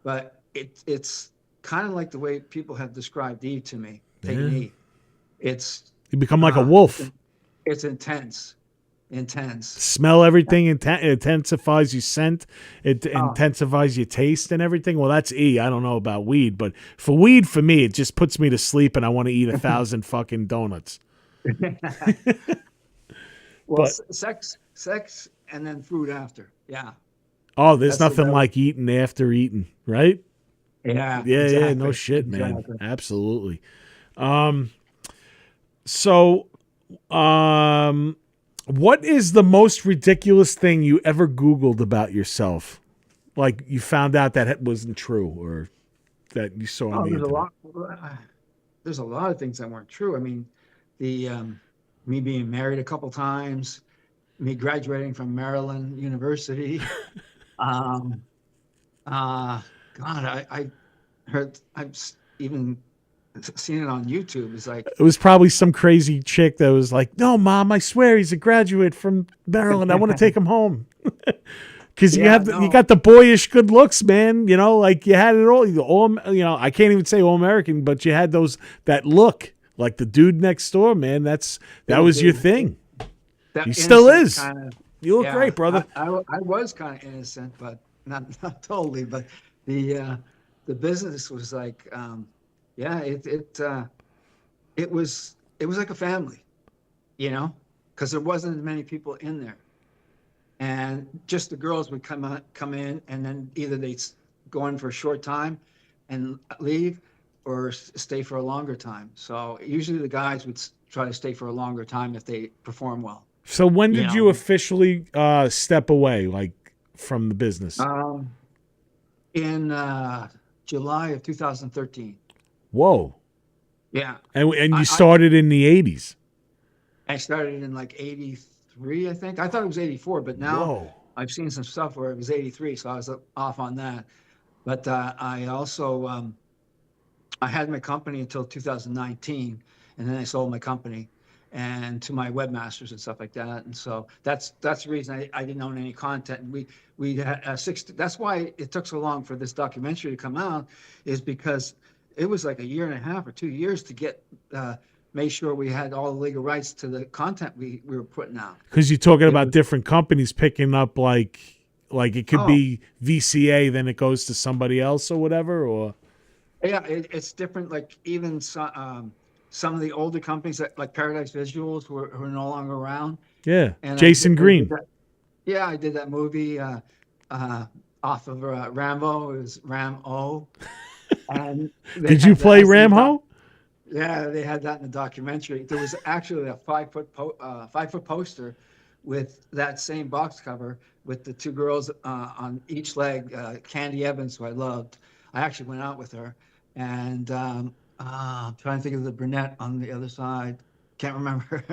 but it's kind of like the way people have described E to me. Taking E, you become like a wolf. It's intense. Smell everything, intensifies your scent, it intensifies your taste and everything. Well, that's E. I don't know about weed, but for weed, for me, it just puts me to sleep and I want to eat 1,000 fucking donuts. Well, sex and then food after. Yeah. Oh, there's nothing like eating after eating, right? Yeah. Yeah, exactly. yeah, no shit, man. Exactly. Absolutely. What is the most ridiculous thing you ever Googled about yourself? Like you found out that it wasn't true or that you saw on the internet? There's a lot of things that weren't true. I mean, me being married a couple times, me graduating from Maryland University. God, I heard, I've even seen it on YouTube. It's like it was probably some crazy chick that was like, "No, Mom, I swear he's a graduate from Maryland. I want to take him home." Because Yeah, you got the boyish good looks, man. You know, like you had it all. I can't even say all American, but you had that look, like the dude next door, man. That was your thing. That You still innocent is. kind of. You look Yeah, great, brother. I was kind of innocent, but not totally. But the business was like, yeah, it was like a family, because there wasn't as many people in there, and just the girls would come in, and then either they'd go in for a short time and leave, or stay for a longer time. So usually the guys would try to stay for a longer time if they perform well. So when You did you know, officially step away, like from the business? um, in July of 2013. Whoa! Yeah, And you I started in the '80s. I started in like '83, I think. I thought it was '84, but now Whoa! I've seen some stuff where it was '83, so I was off on that. But I also I had my company until 2019, and then I sold my company and to my webmasters and stuff like that. And so that's the reason I didn't own any content. And we had that's why it took so long for this documentary to come out, is because it was like a year and a half or 2 years to get made sure we had all the legal rights to the content we were putting out. Because you're talking It about was, different companies picking up, like it could oh, be VCA, then it goes to somebody else or whatever, or yeah, it's different. Like even some of the older companies like Paradise Visuals who are no longer around. yeah, And Jason I did Green. that. Yeah, I did that movie off of Rambo. It was Ram-O, and they Did you had play that in the Ramho? yeah, they had that in the documentary. There was actually a 5 foot poster with that same box cover with the two girls on each leg. Candy Evans, who I loved. I actually went out with her, and I'm trying to think of the brunette on the other side. Can't remember.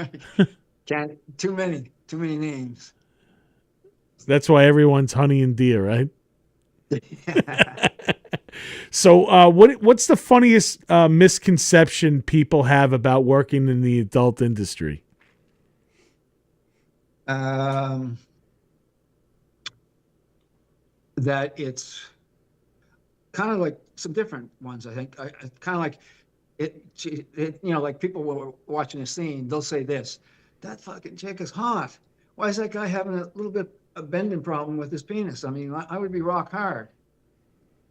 Can't too many names. That's why everyone's Honey and Deer, right? So, what's the funniest misconception people have about working in the adult industry? um, that it's kind of like some different ones. I think kind of like like people were watching a scene. They'll say this: "That fucking chick is hot. Why is that guy having a little bit of bending problem with his penis? I mean, I would be rock hard."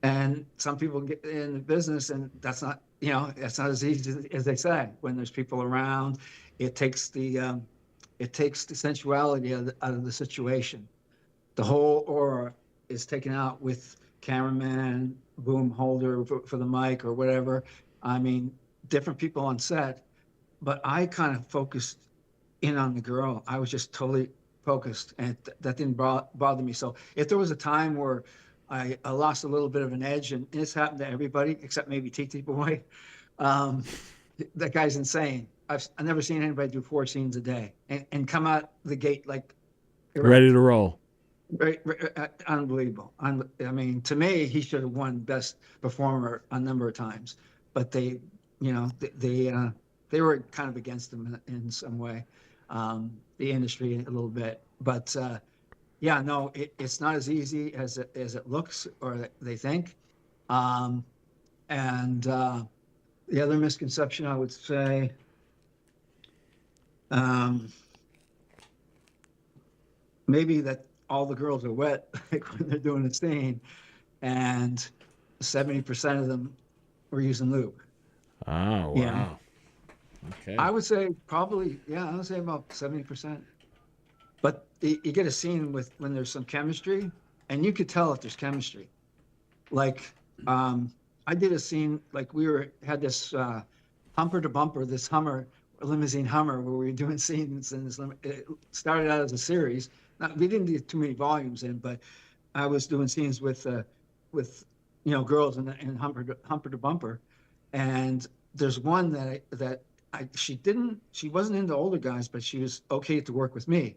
And some people get in the business, and that's not as easy as they say. When there's people around, it takes the sensuality out of the situation. The whole aura is taken out with cameraman, boom holder for the mic or whatever. I mean, different people on set, but I kind of focused in on the girl. I was just totally focused, and that didn't bother me. So if there was a time where I lost a little bit of an edge, and this happened to everybody except maybe TT Boy, um, that guy's insane. I've never seen anybody do 4 scenes a day and come out the gate like Ready erect. to roll. Unbelievable. I mean, to me, he should have won Best Performer a number of times, but they were kind of against him in some way, the industry a little bit. But yeah, no, it's not as easy as it looks or they think. Um, and the other misconception I would say, um, maybe that all the girls are wet like when they're doing a scene, and 70% of them were using lube. Oh, Yeah, wow. Okay. I would say probably, yeah, I would say about 70%. But you get a scene when there's some chemistry, and you could tell if there's chemistry. Like, I did a scene like had this bumper to bumper, this Hummer, limousine Hummer, where we were doing scenes, and it started out as a series. Now, we didn't do too many volumes in, but I was doing scenes with girls in humper to bumper, and there's one she wasn't into older guys, but she was okay to work with me,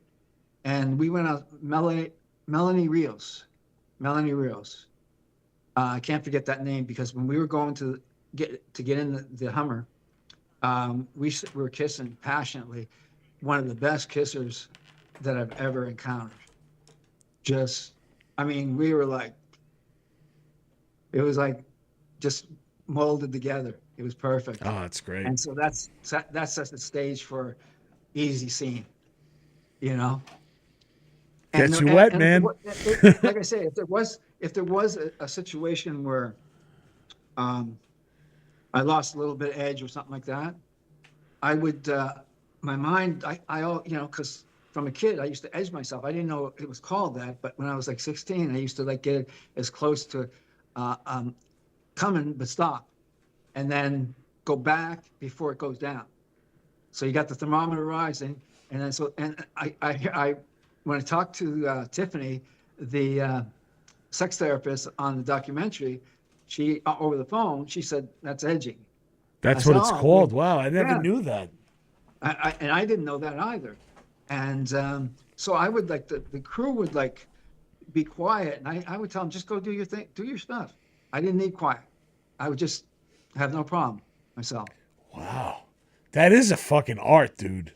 and we went out. Melanie Rios. I can't forget that name, because when we were going to get in the Hummer, we were kissing passionately. One of the best kissers that I've ever encountered. Just I mean, we were like, it was like just molded together. It was perfect. Oh, that's great. And so that sets the stage for easy scene, you know. And Gets you wet, and man. like I say, if there was a situation where um, I lost a little bit of edge or something like that, I would my mind you know, because from a kid I used to edge myself. I didn't know it was called that, but when I was like 16, I used to like get it as close to uh, um, coming but stop, and then go back before it goes down. So you got the thermometer rising, and then I when I talked to Tiffany, the sex therapist on the documentary, she over the phone, she said that's edging. I That's said, what it's oh, okay. called. Wow, I never Yeah, knew that. and I didn't know that either. And so I would like the crew would like be quiet, and I would tell them just go do your thing, do your stuff. I didn't need quiet. I would just have no problem myself. Wow. That is a fucking art, dude.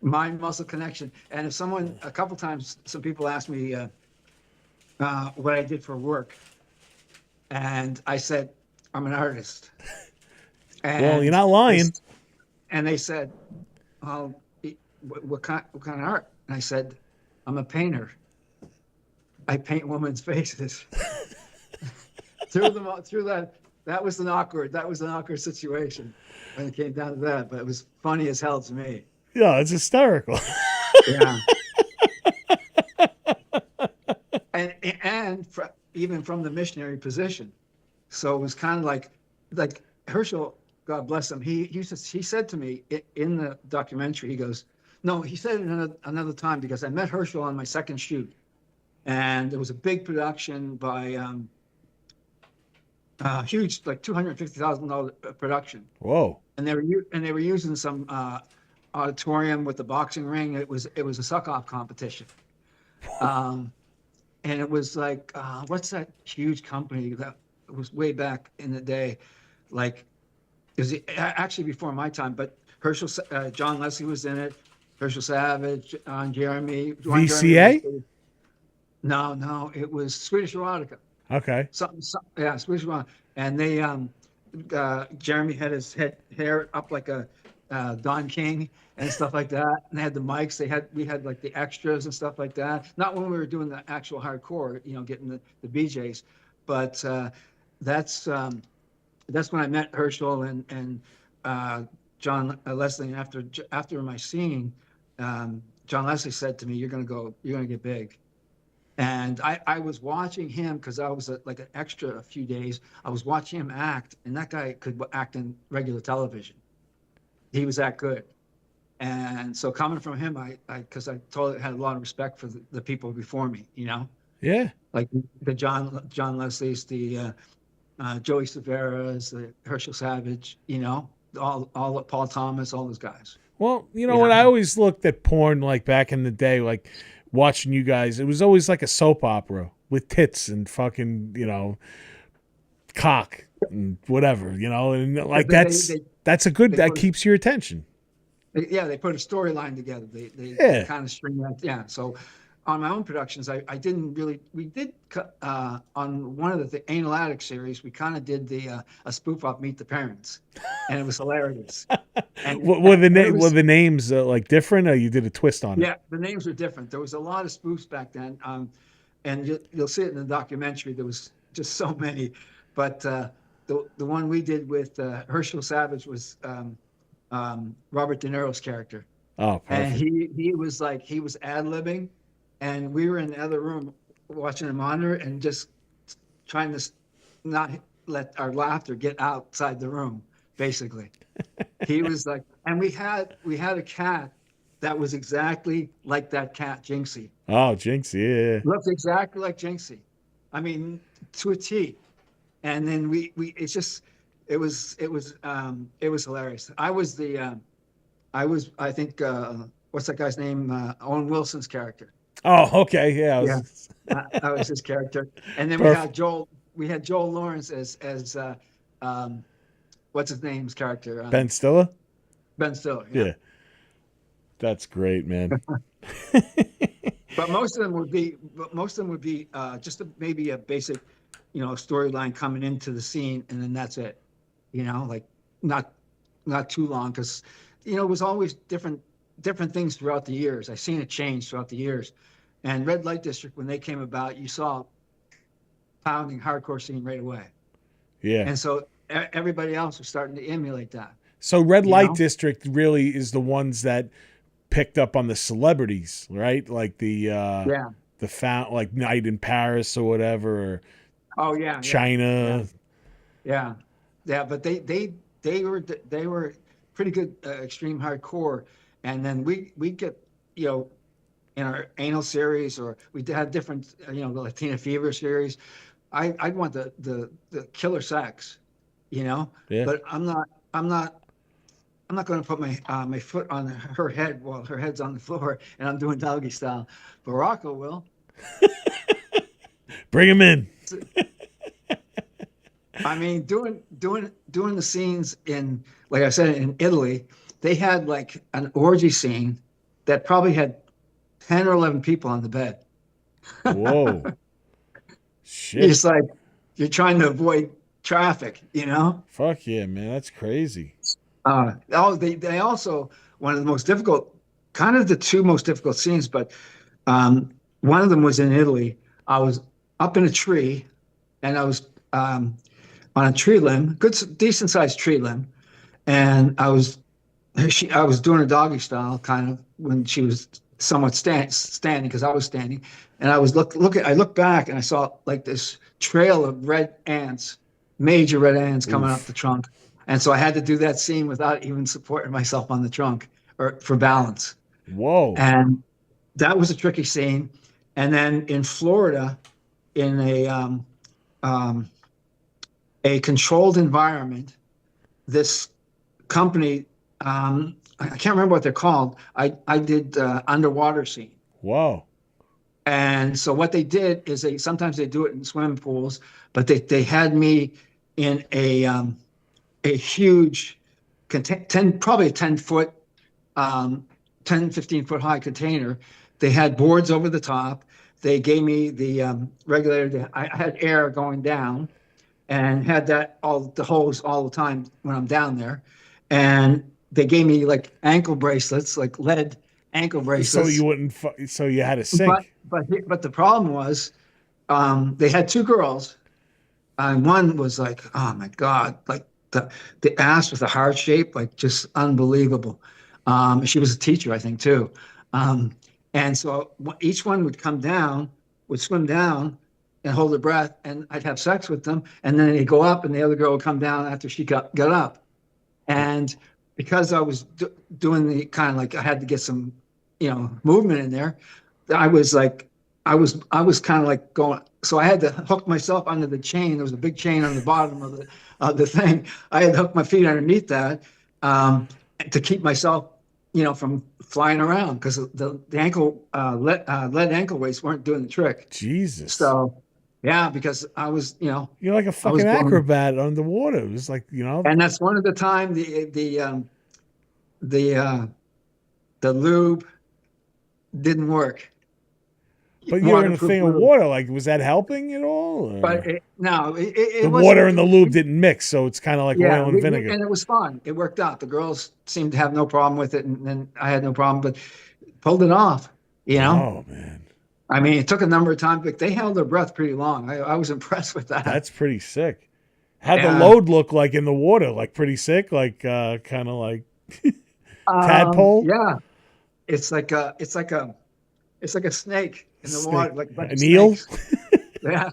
Mind muscle connection. And if someone a couple times, some people asked me what I did for work, and I said I'm an artist. Well, you're And not lying. they said, "Well, what kind of art?" And I said, "I'm a painter. I paint women's faces." Through that. That was an awkward situation when it came down to that. But it was funny as hell to me. Yeah, it's hysterical. Yeah. And even from the missionary position. So it was kind of like Herschel, God bless him. He said to me in the documentary, he goes, no, he said it another time because I met Herschel on my second shoot, and it was a big production by huge, like $250,000 production, Whoa. and they were using some auditorium with the boxing ring. It was a suck-off competition. And it was like, what's that huge company that was way back in the day? Like, it was actually before my time, but John Leslie was in it. Herschel Savage, Jeremy. VCA? No, it was Swedish Erotica. Okay. Yeah, Swedish Erotica. And Jeremy had his hair up like a Don King and stuff like that. And they had the mics. We had like the extras and stuff like that. Not when we were doing the actual hardcore, you know, getting the BJs, but that's when I met Herschel and John Leslie. And after my scene, John Leslie said to me, "You're gonna get big." And I was watching him because I was like an extra a few days. I was watching him act, and that guy could act in regular television. He was that good. And so coming from him, because I totally had a lot of respect for the people before me, you know, Yeah. like the John Leslie's, the Joey Severas, the Herschel Savage, you know, all Paul Thomas, all those guys. Well, you know, Yeah. when I always looked at porn, like back in the day, like watching you guys, it was always like a soap opera with tits and fucking, you know, cock and whatever, you know, and like that keeps your attention. They put a storyline together. They kind of string that. Yeah. So on my own productions, we did on one of the Anal Addict series, we kind of did a spoof off Meet the Parents, and it was hilarious. And were the names like different, or you did a twist on it? Yeah, the names were different. There was a lot of spoofs back then, and you'll see it in the documentary. There was just so many, but the one we did with Herschel Savage was Robert De Niro's character. Oh, perfect. And he was ad-libbing, and we were in the other room watching the monitor and just trying to not let our laughter get outside the room, basically. He was like, and we had a cat that was exactly like that cat, Jinxie. Oh, Jinxie, yeah. Looked exactly like Jinxie. I mean, to a T. And then it was hilarious. I think what's that guy's name? Owen Wilson's character. Oh, okay, yeah. That was his character. And then we had Joel Lawrence as what's his name's character? Ben Stiller. Ben Stiller. Yeah. That's great, man. But most of them would be just maybe a basic, storyline coming into the scene, and then that's it. Like not not too long because it was always different things throughout the years. I've seen it change throughout the years. And Red Light District, when they came about, you saw pounding hardcore scene right away. Yeah. And so everybody else was starting to emulate that. So Red You Light know? District really is the ones that picked up on the celebrities, right? Like Yeah. the like Night in Paris or whatever, or Oh yeah. Yeah. China. Yeah. Yeah. But they were pretty good extreme hardcore. And then we get you know in our anal series, or we had different the Latina Fever series. I'd want the killer sex, Yeah. but I'm not going to put my foot on her head while her head's on the floor and I'm doing doggy style. Baracco will. Bring him in. I mean, doing the scenes in, like I said, in Italy, they had like an orgy scene that probably had 10 or 11 people on the bed. Whoa. Shit. It's like you're trying to avoid traffic. Fuck yeah, man. That's crazy. They also, one of the most difficult, kind of the two most difficult scenes, but one of them was in Italy. I was up in a tree, and I was on a tree limb, decent sized tree limb, and I was doing a doggy style kind of when she was somewhat standing because I was standing, and I was I looked back and I saw like this trail of red ants, major red ants coming up the trunk. And so I had to do that scene without even supporting myself on the trunk or for balance. Whoa. And that was a tricky scene. And then in Florida, in a controlled environment, this company, I can't remember what they're called. I did underwater scene. Whoa. And so what they did is sometimes they do it in swimming pools, but they had me in a huge, probably a 10-foot, 15-foot high container. They had boards over the top. They gave me the regulator. I had air going down and had the hose all the time when I'm down there. And they gave me like ankle bracelets, like lead ankle bracelets. So you wouldn't, so you had to sink. But the problem was they had two girls. And one was like, oh my God, like the ass with the heart shape, like just unbelievable. She was a teacher, I think, too. And so each one would swim down and hold her breath, and I'd have sex with them. And then they'd go up, and the other girl would come down after she got up. And because I was doing the kind of like I had to get some, movement in there, I was kind of like going. So I had to hook myself under the chain. There was a big chain on the bottom of the thing. I had to hook my feet underneath that to keep myself, from flying around because the ankle lead ankle weights weren't doing the trick. Jesus. So yeah, because I was, you're like a fucking acrobat underwater. It was like, And that's one of the time the lube didn't work. But you're in a thing of water. Like, was that helping at all? Or? But no, the water and the lube didn't mix, so it's kind of like oil and vinegar. And it was fun. It worked out. The girls seemed to have no problem with it, and I had no problem. But pulled it off. Oh man. I mean, it took a number of times, but they held their breath pretty long. I was impressed with that. That's pretty sick. How'd the load look like in the water? Like pretty sick? Like kind of like tadpole? Yeah. It's like a snake in the water, like a bunch an eel. Yeah.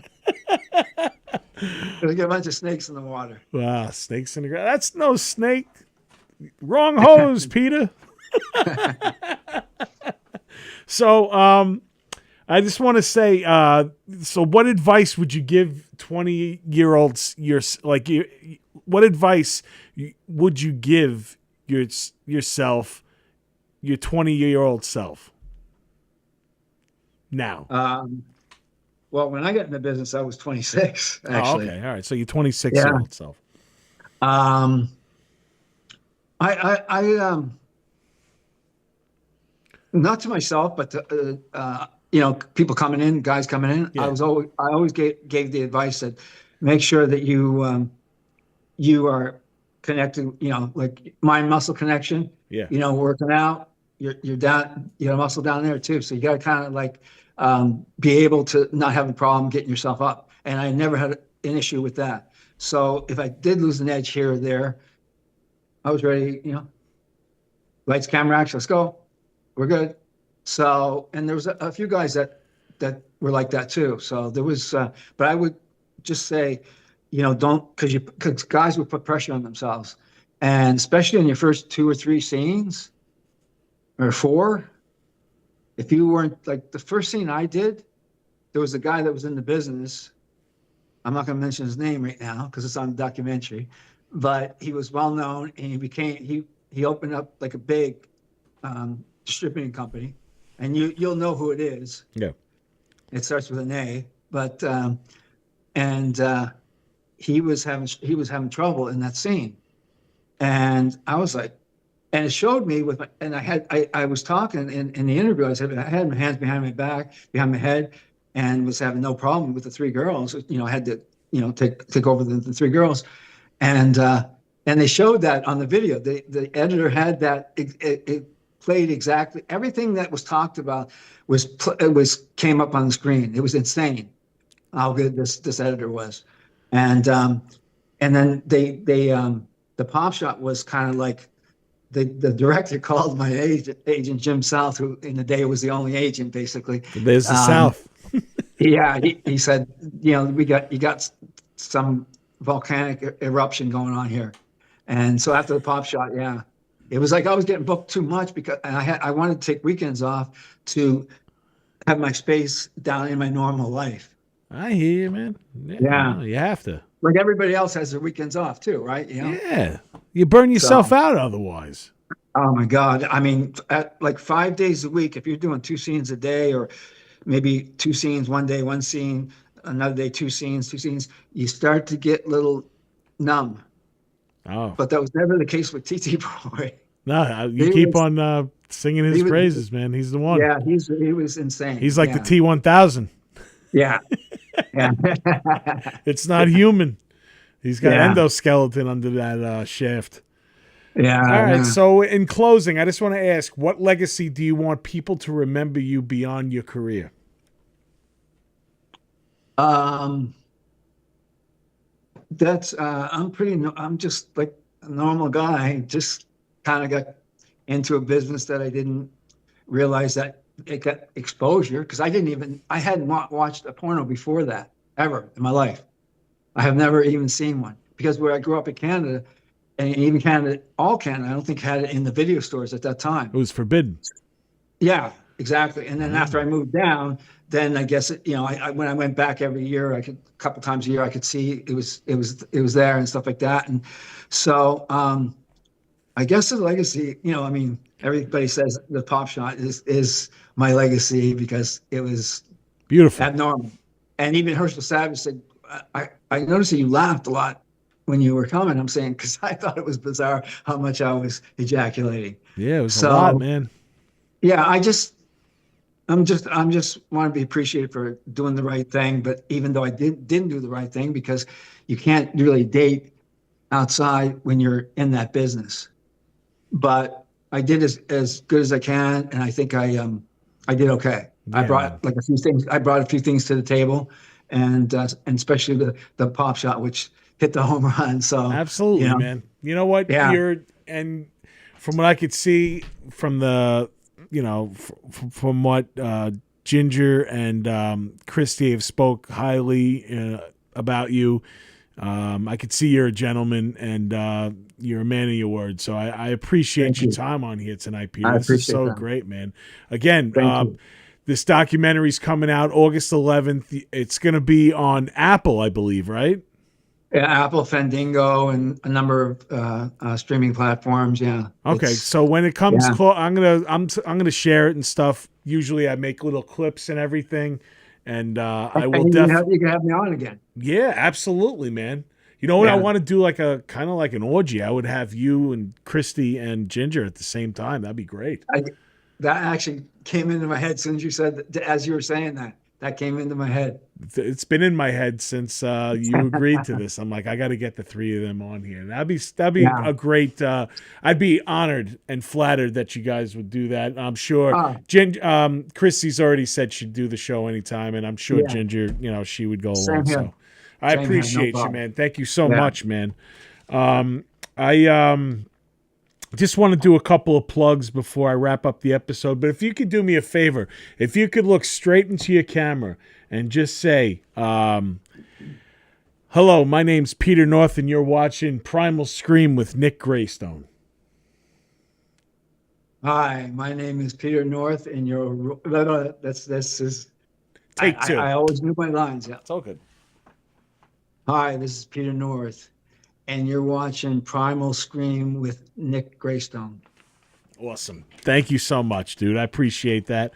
There's a bunch of snakes in the water. Wow, snakes in the ground. That's no snake. Wrong hose, Peter. So, I just want to say, so what advice would you give 20-year-olds? What advice would you give yourself, your 20-year-old self? Now. Well, when I got in the business, I was 26. Actually. Oh, okay, all right. So your 26-year-old self. I not to myself, but people coming in, guys coming in, Yeah. I always gave the advice that make sure that you are connected, like mind muscle connection, Yeah. working out, you're down, muscle down there too. So you got to kind of like be able to not have a problem getting yourself up. And I never had an issue with that. So if I did lose an edge here or there, I was ready, lights, camera, action, let's go. We're good. So, and there was a few guys that were like that too. So there was, but I would just say, don't, because guys will put pressure on themselves, and especially in your first 2 or 3 scenes or 4, if you weren't like the first scene I did, there was a guy that was in the business. I'm not going to mention his name right now because it's on the documentary, but he was well known, and he opened up like a big distributing company, and you'll know who it is. Yeah. It starts with an A, but he was having trouble in that scene, and I was like, and it showed me I was talking in the interview. I said I had my hands behind my back, behind my head, and was having no problem with the 3 girls. I had to take over the 3 girls, and they showed that on the video. The editor had that. It played exactly everything that was talked about came up on the screen. It was insane how good this editor was, and then the pop shot was kind of like the director called my agent Jim South, who in the day was the only agent basically. There's the South. Yeah, he said, you got some volcanic eruption going on here, and so after the pop shot, yeah. It was like I was getting booked too much because I wanted to take weekends off to have my space down in my normal life. I hear you, man. Yeah. You have to. Like everybody else has their weekends off too, right? Yeah. You burn yourself out otherwise. Oh my God. I mean, at like 5 days a week, if you're doing 2 scenes a day, or maybe 2 scenes one day, 1 scene, another day, 2 scenes, you start to get a little numb. Oh. But that was never the case with TT Boy. No, you keep on singing his praises, man. He's the one. Yeah, he was insane. He's like the T-1000. Yeah. Yeah. It's not human. He's got endoskeleton under that shaft. Yeah. All right. So in closing, I just want to ask, what legacy do you want people to remember you beyond your career? I'm just like a normal guy. Just kind of got into a business that I didn't realize that it got exposure, because I hadn't watched a porno before that ever in my life. I have never even seen one, because where I grew up in Canada, and even Canada, all Canada, I don't think had it in the video stores at that time. It was forbidden. Yeah, exactly. And then after I moved down, then I guess when I went back every year, a couple times a year, I could see it was there and stuff like that. And so I guess the legacy, I mean, everybody says the pop shot is my legacy because it was beautiful, abnormal. And even Herschel Savage said, I noticed that you laughed a lot when you were coming. I'm saying, because I thought it was bizarre how much I was ejaculating. Yeah, it was a lot, man. Yeah, I'm just want to be appreciated for doing the right thing. But even though I didn't do the right thing, because you can't really date outside when you're in that business. But I did as good as I can, and I think I did okay. Yeah, I brought like a few things. I brought a few things to the table, and especially the pop shot, which hit the home run. So absolutely, man. You know what? Yeah. And from what I could see from the, from what Ginger and Christy have spoke highly about you, I could see you're a gentleman and you're a man of your word. So I appreciate your time on here tonight, Peter. This is so great, man. Again, this documentary's coming out August 11th. It's going to be on Apple, I believe, right? Yeah, Apple, Fandango, and a number of streaming platforms. Yeah. Okay, so when it comes, I'm gonna share it and stuff. Usually, I make little clips and everything, and I will definitely. You can have me on again. Yeah, absolutely, man. You know what? I want to do like a kind of like an orgy. I would have you and Christy and Ginger at the same time. That'd be great. that actually came into my head as soon as you said that, as you were saying that came into my head. It's been in my head since you agreed to this. I'm like, I got to get the three of them on here. That'd be Yeah. a great. I'd be honored and flattered that you guys would do that. I'm sure. Oh, Chrissy's already said she'd do the show anytime, and I'm sure yeah. Ginger, she would go Same along. here. So I Same here, no appreciate you, problem. man. Thank you so Yeah. much, man. I just want to do a couple of plugs before I wrap up the episode. But if you could do me a favor, if you could look straight into your camera and just say, hello, my name's Peter North, and you're watching Primal Scream with Nick Graystone. Hi, my name is Peter North, and you're. This is. Take two. I always knew my lines. Yeah. It's all good. Hi, this is Peter North, and you're watching Primal Scream with Nick Graystone. Awesome. Thank you so much, dude. I appreciate that.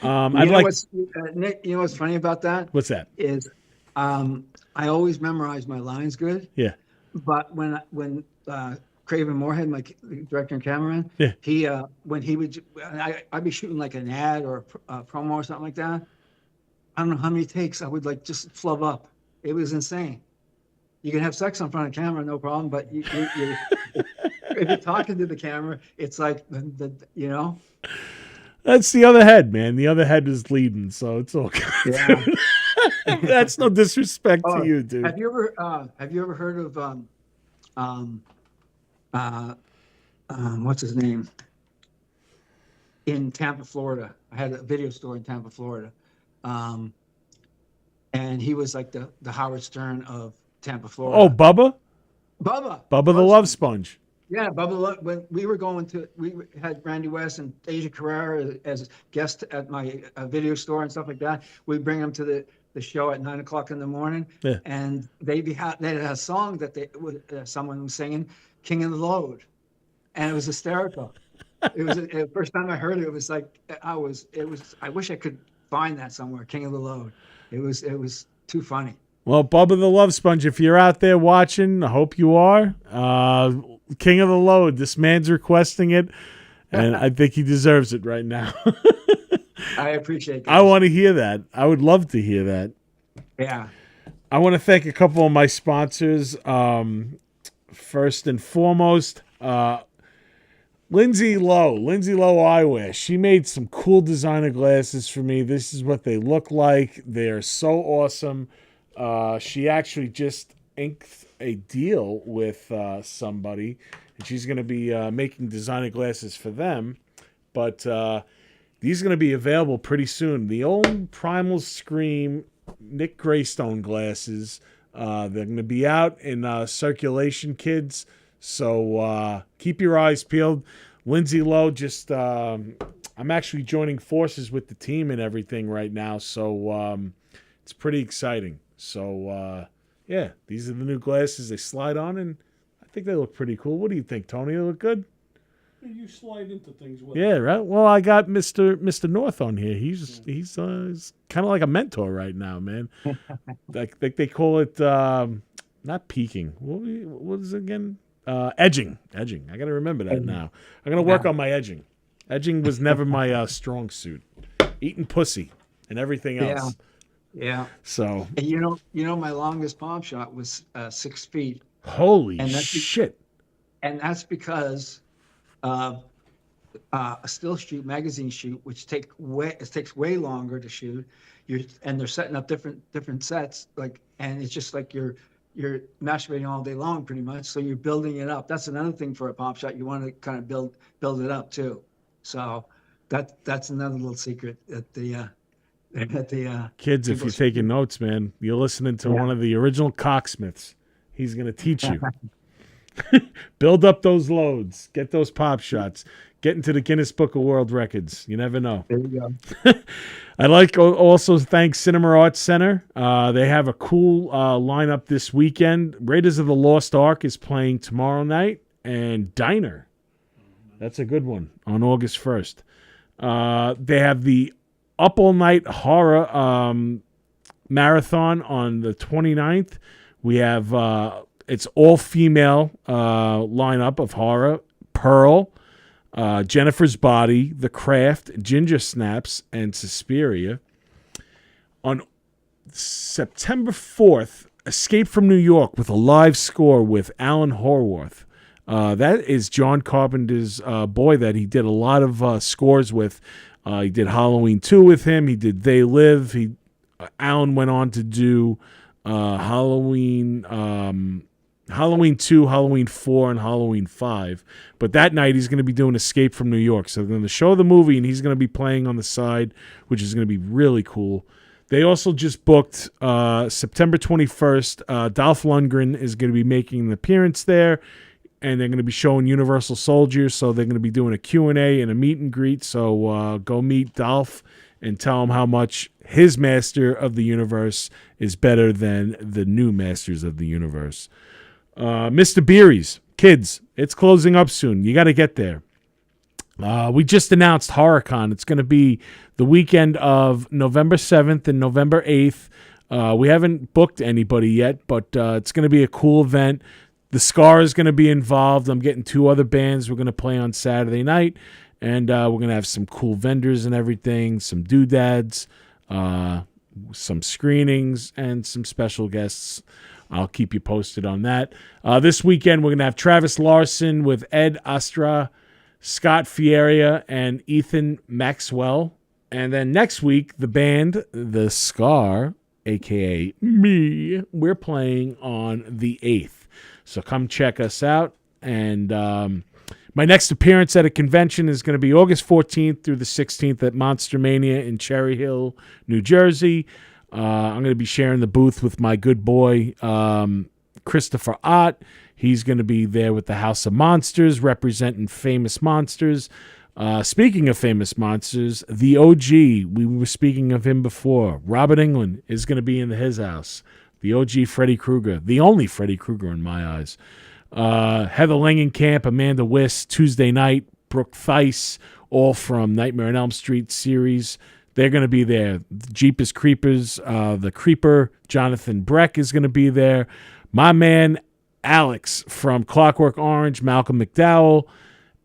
Nick, you know what's funny about that? What's that? Is I always memorize my lines good. Yeah. But when Craven Moorhead, my director and cameraman, Yeah. I'd be shooting like an ad or a promo or something like that. I don't know how many takes I would like just flub up. It was insane. You can have sex in front of camera, no problem, but you if you're talking to the camera, it's like That's the other head, man. The other head is leading, so it's all good. Yeah. That's no disrespect to you, dude. Have you ever heard of what's his name? In Tampa, Florida. I had a video store in Tampa, Florida. And he was like the Howard Stern of Tampa, Florida. Oh, Bubba Bubba the Love Sponge. Yeah, Bubba. When we had Randy West and Asia Carrera as guests at my video store and stuff like that. We bring them to the show at 9:00 in the morning, Yeah. and they had a song that someone was singing, "King of the Load," and it was hysterical. It was the first time I heard it. It was like I wish I could find that somewhere. "King of the Load." It was too funny. Well, Bubba the Love Sponge, if you're out there watching, I hope you are. King of the Load. This man's requesting it, and I think he deserves it right now. I appreciate that. I want to hear that. I would love to hear that. Yeah. I want to thank a couple of my sponsors. First and foremost, Lindsay Lowe Eyewear. She made some cool designer glasses for me. This is what they look like. They're so awesome. She actually just inked a deal with somebody, and she's going to be making designer glasses for them. But these are going to be available pretty soon. The old Primal Scream Nick Graystone glasses. They're going to be out in circulation, kids. So keep your eyes peeled. Lindsay Lowe, I'm actually joining forces with the team and everything right now. So it's pretty exciting. So, yeah, these are the new glasses. They slide on, and I think they look pretty cool. What do you think, Tony? They look good? You slide into things well. Yeah, right. Well, I got Mr. North on here. He's kind of like a mentor right now, man. like they call it not peaking. What is it again? Edging. I got to remember that now. I'm gonna work on my edging. Edging was never my strong suit. Eating pussy and everything else. Yeah. So And you know, my longest palm shot was 6 feet, holy And that's shit. and that's because a still shoot, magazine shoot, which takes way longer to shoot. And they're setting up different sets, and it's just like you're masturbating all day long, pretty much. So you're building it up. That's another thing for a pop shot. You want to kind of build it up too. So that's another little secret at the Kids, if you're taking notes, man, you're listening to one of the original cocksmiths. He's going to teach you. Build up those loads. Get those pop shots. Get into the Guinness Book of World Records. You never know. There you go. I'd like to also thank Cinema Arts Center. They have a cool lineup this weekend. Raiders of the Lost Ark is playing tomorrow night, and Diner. That's a good one on August 1st. They have the Up All Night Horror Marathon on the 29th. We have it's all female lineup of horror. Pearl, Jennifer's Body, The Craft, Ginger Snaps, and Suspiria. On September 4th, Escape from New York with a live score with Alan Horwath. That is John Carpenter's boy that he did a lot of scores with. He did Halloween 2 with him. He did They Live. Alan went on to do Halloween 2, Halloween 4, and Halloween 5. But that night he's going to be doing Escape from New York. So they're going to show the movie, and he's going to be playing on the side, which is going to be really cool. They also just booked September 21st. Dolph Lundgren is going to be making an appearance there, and they're going to be showing Universal Soldier. So they're going to be doing a Q&A and a meet and greet. So go meet Dolph and tell him how much his Master of the Universe is better than the new Masters of the Universe. Mr. Beery's, kids, it's closing up soon. You got to get there. We just announced HorrorCon. It's going to be the weekend of November 7th and November 8th. We haven't booked anybody yet, but it's going to be a cool event. The Scar is going to be involved. I'm getting 2 other bands we're going to play on Saturday night, and we're going to have some cool vendors and everything, some doodads, some screenings, and some special guests. I'll keep you posted on that. This weekend, we're going to have Travis Larson with Ed Astra, Scott Fieria, and Ethan Maxwell. And then next week, the band, The Scar, a.k.a. me, we're playing on the 8th. So come check us out. And my next appearance at a convention is going to be August 14th through the 16th at Monster Mania in Cherry Hill, New Jersey. I'm going to be sharing the booth with my good boy, Christopher Ott. He's going to be there with the House of Monsters, representing Famous Monsters. Speaking of Famous Monsters, the OG, we were speaking of him before. Robert Englund is going to be in his house. The OG Freddy Krueger, the only Freddy Krueger in my eyes. Heather Langenkamp, Amanda Wiss, Tuesday night, Brooke Theiss, all from Nightmare on Elm Street series. They're going to be there. Jeepers Creepers, the Creeper, Jonathan Breck is going to be there. My man Alex from Clockwork Orange, Malcolm McDowell,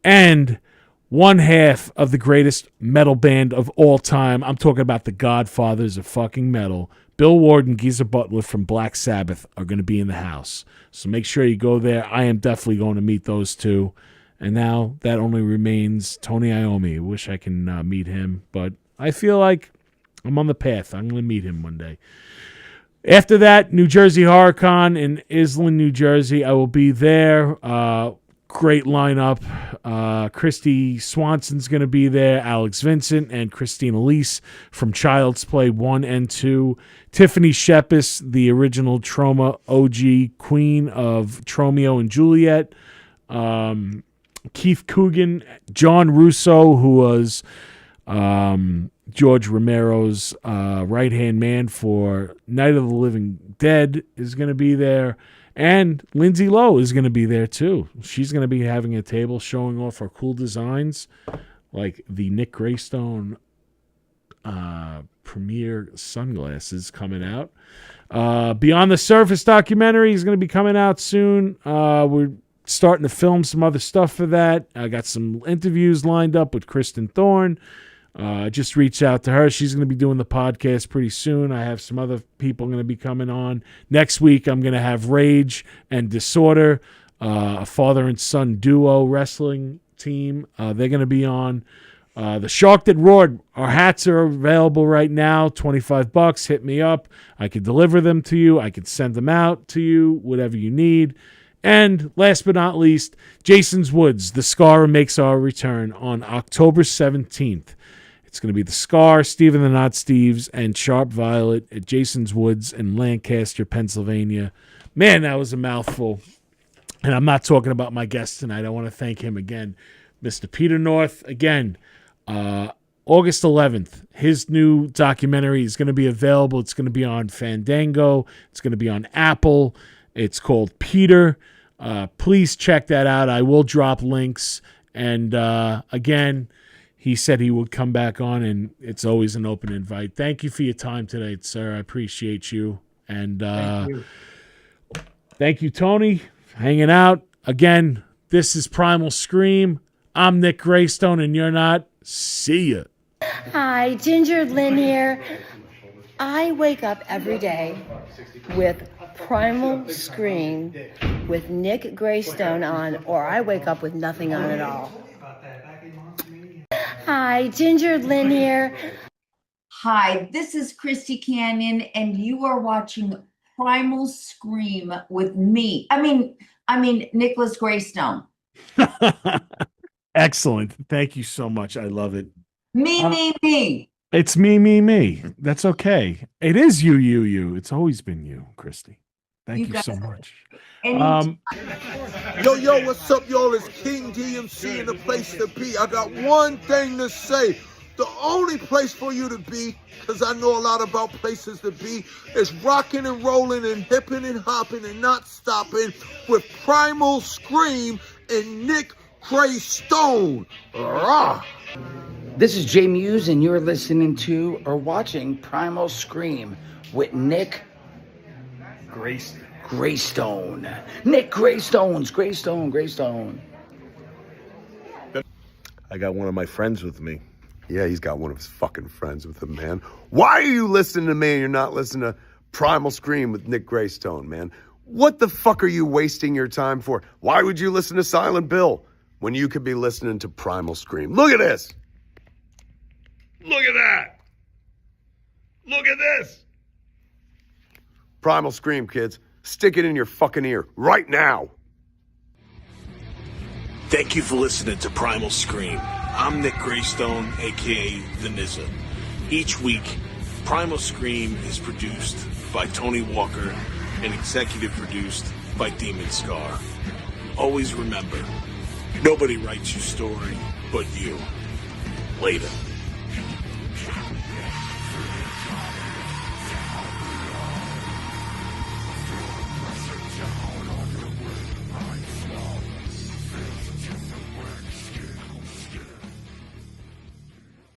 and one half of the greatest metal band of all time. I'm talking about the Godfathers of fucking metal. Bill Ward and Geezer Butler from Black Sabbath are going to be in the house. So make sure you go there. I am definitely going to meet those two. And now that only remains Tony Iommi. I wish I can meet him, but I feel like I'm on the path. I'm going to meet him one day. After that, New Jersey HorrorCon in Island, New Jersey. I will be there. Great lineup. Christy Swanson's going to be there. Alex Vincent and Christine Elise from Child's Play 1 and 2. Tiffany Shepis, the original Troma OG queen of Tromeo and Juliet. Keith Coogan. John Russo, who was George Romero's right-hand man for Night of the Living Dead, is going to be there. And Lindsay Lowe is going to be there, too. She's going to be having a table showing off her cool designs, like the Nick Graystone premiere sunglasses coming out. Beyond the Surface documentary is going to be coming out soon. We're starting to film some other stuff for that. I got some interviews lined up with Kristen Thorne. Just reached out to her. She's going to be doing the podcast pretty soon. I have some other people going to be coming on. Next week, I'm going to have Rage and Disorder, a father and son duo wrestling team. They're going to be on. The Shark That Roared. Our hats are available right now, $25. Hit me up. I can deliver them to you. I can send them out to you, whatever you need. And last but not least, Jason's Woods. The Scar makes our return on October 17th. It's going to be The Scar, Steve and the Not Steves, and Sharp Violet at Jason's Woods in Lancaster, Pennsylvania. Man, that was a mouthful. And I'm not talking about my guest tonight. I want to thank him again, Mr. Peter North. Again, August 11th, his new documentary is going to be available. It's going to be on Fandango. It's going to be on Apple. It's called Peter. Please check that out. I will drop links. And again, he said he would come back on, and it's always an open invite. Thank you for your time today, sir. I appreciate you. And thank you, Tony, for hanging out. Again, this is Primal Scream. I'm Nick Graystone, and you're not. See ya. Hi, Ginger Lynn here. I wake up every day with Primal Scream with Nick Graystone on, or I wake up with nothing on at all. Hi, Ginger Lynn here. Hi, this is Christy Canyon, and you are watching Primal Scream with me. I mean, Nicholas Graystone. Excellent. Thank you so much. I love it. Me. It's me. That's okay. It is you. It's always been you, Christy. Thank you so much. Anytime. Yo, what's up, y'all? It's King DMC in the place to be. I got one thing to say. The only place for you to be, because I know a lot about places to be, is rocking and rolling and hipping and hopping and not stopping with Primal Scream and Nick Graystone. Rah! This is Jay Muse, and you're listening to or watching Primal Scream with Nick Graystone. Nick Graystone. I got one of my friends with me. Yeah, he's got one of his fucking friends with him, man. Why are you listening to me and you're not listening to Primal Scream with Nick Graystone, man? What the fuck are you wasting your time for? Why would you listen to Silent Bill when you could be listening to Primal Scream? Look at this. Look at that. Look at this. Primal Scream, kids. Stick it in your fucking ear right now. Thank you for listening to Primal Scream. I'm Nick Graystone, aka The Nizza. Each week, Primal Scream is produced by Tony Walker and executive produced by Demon Scar. Always remember, nobody writes your story but you. Later.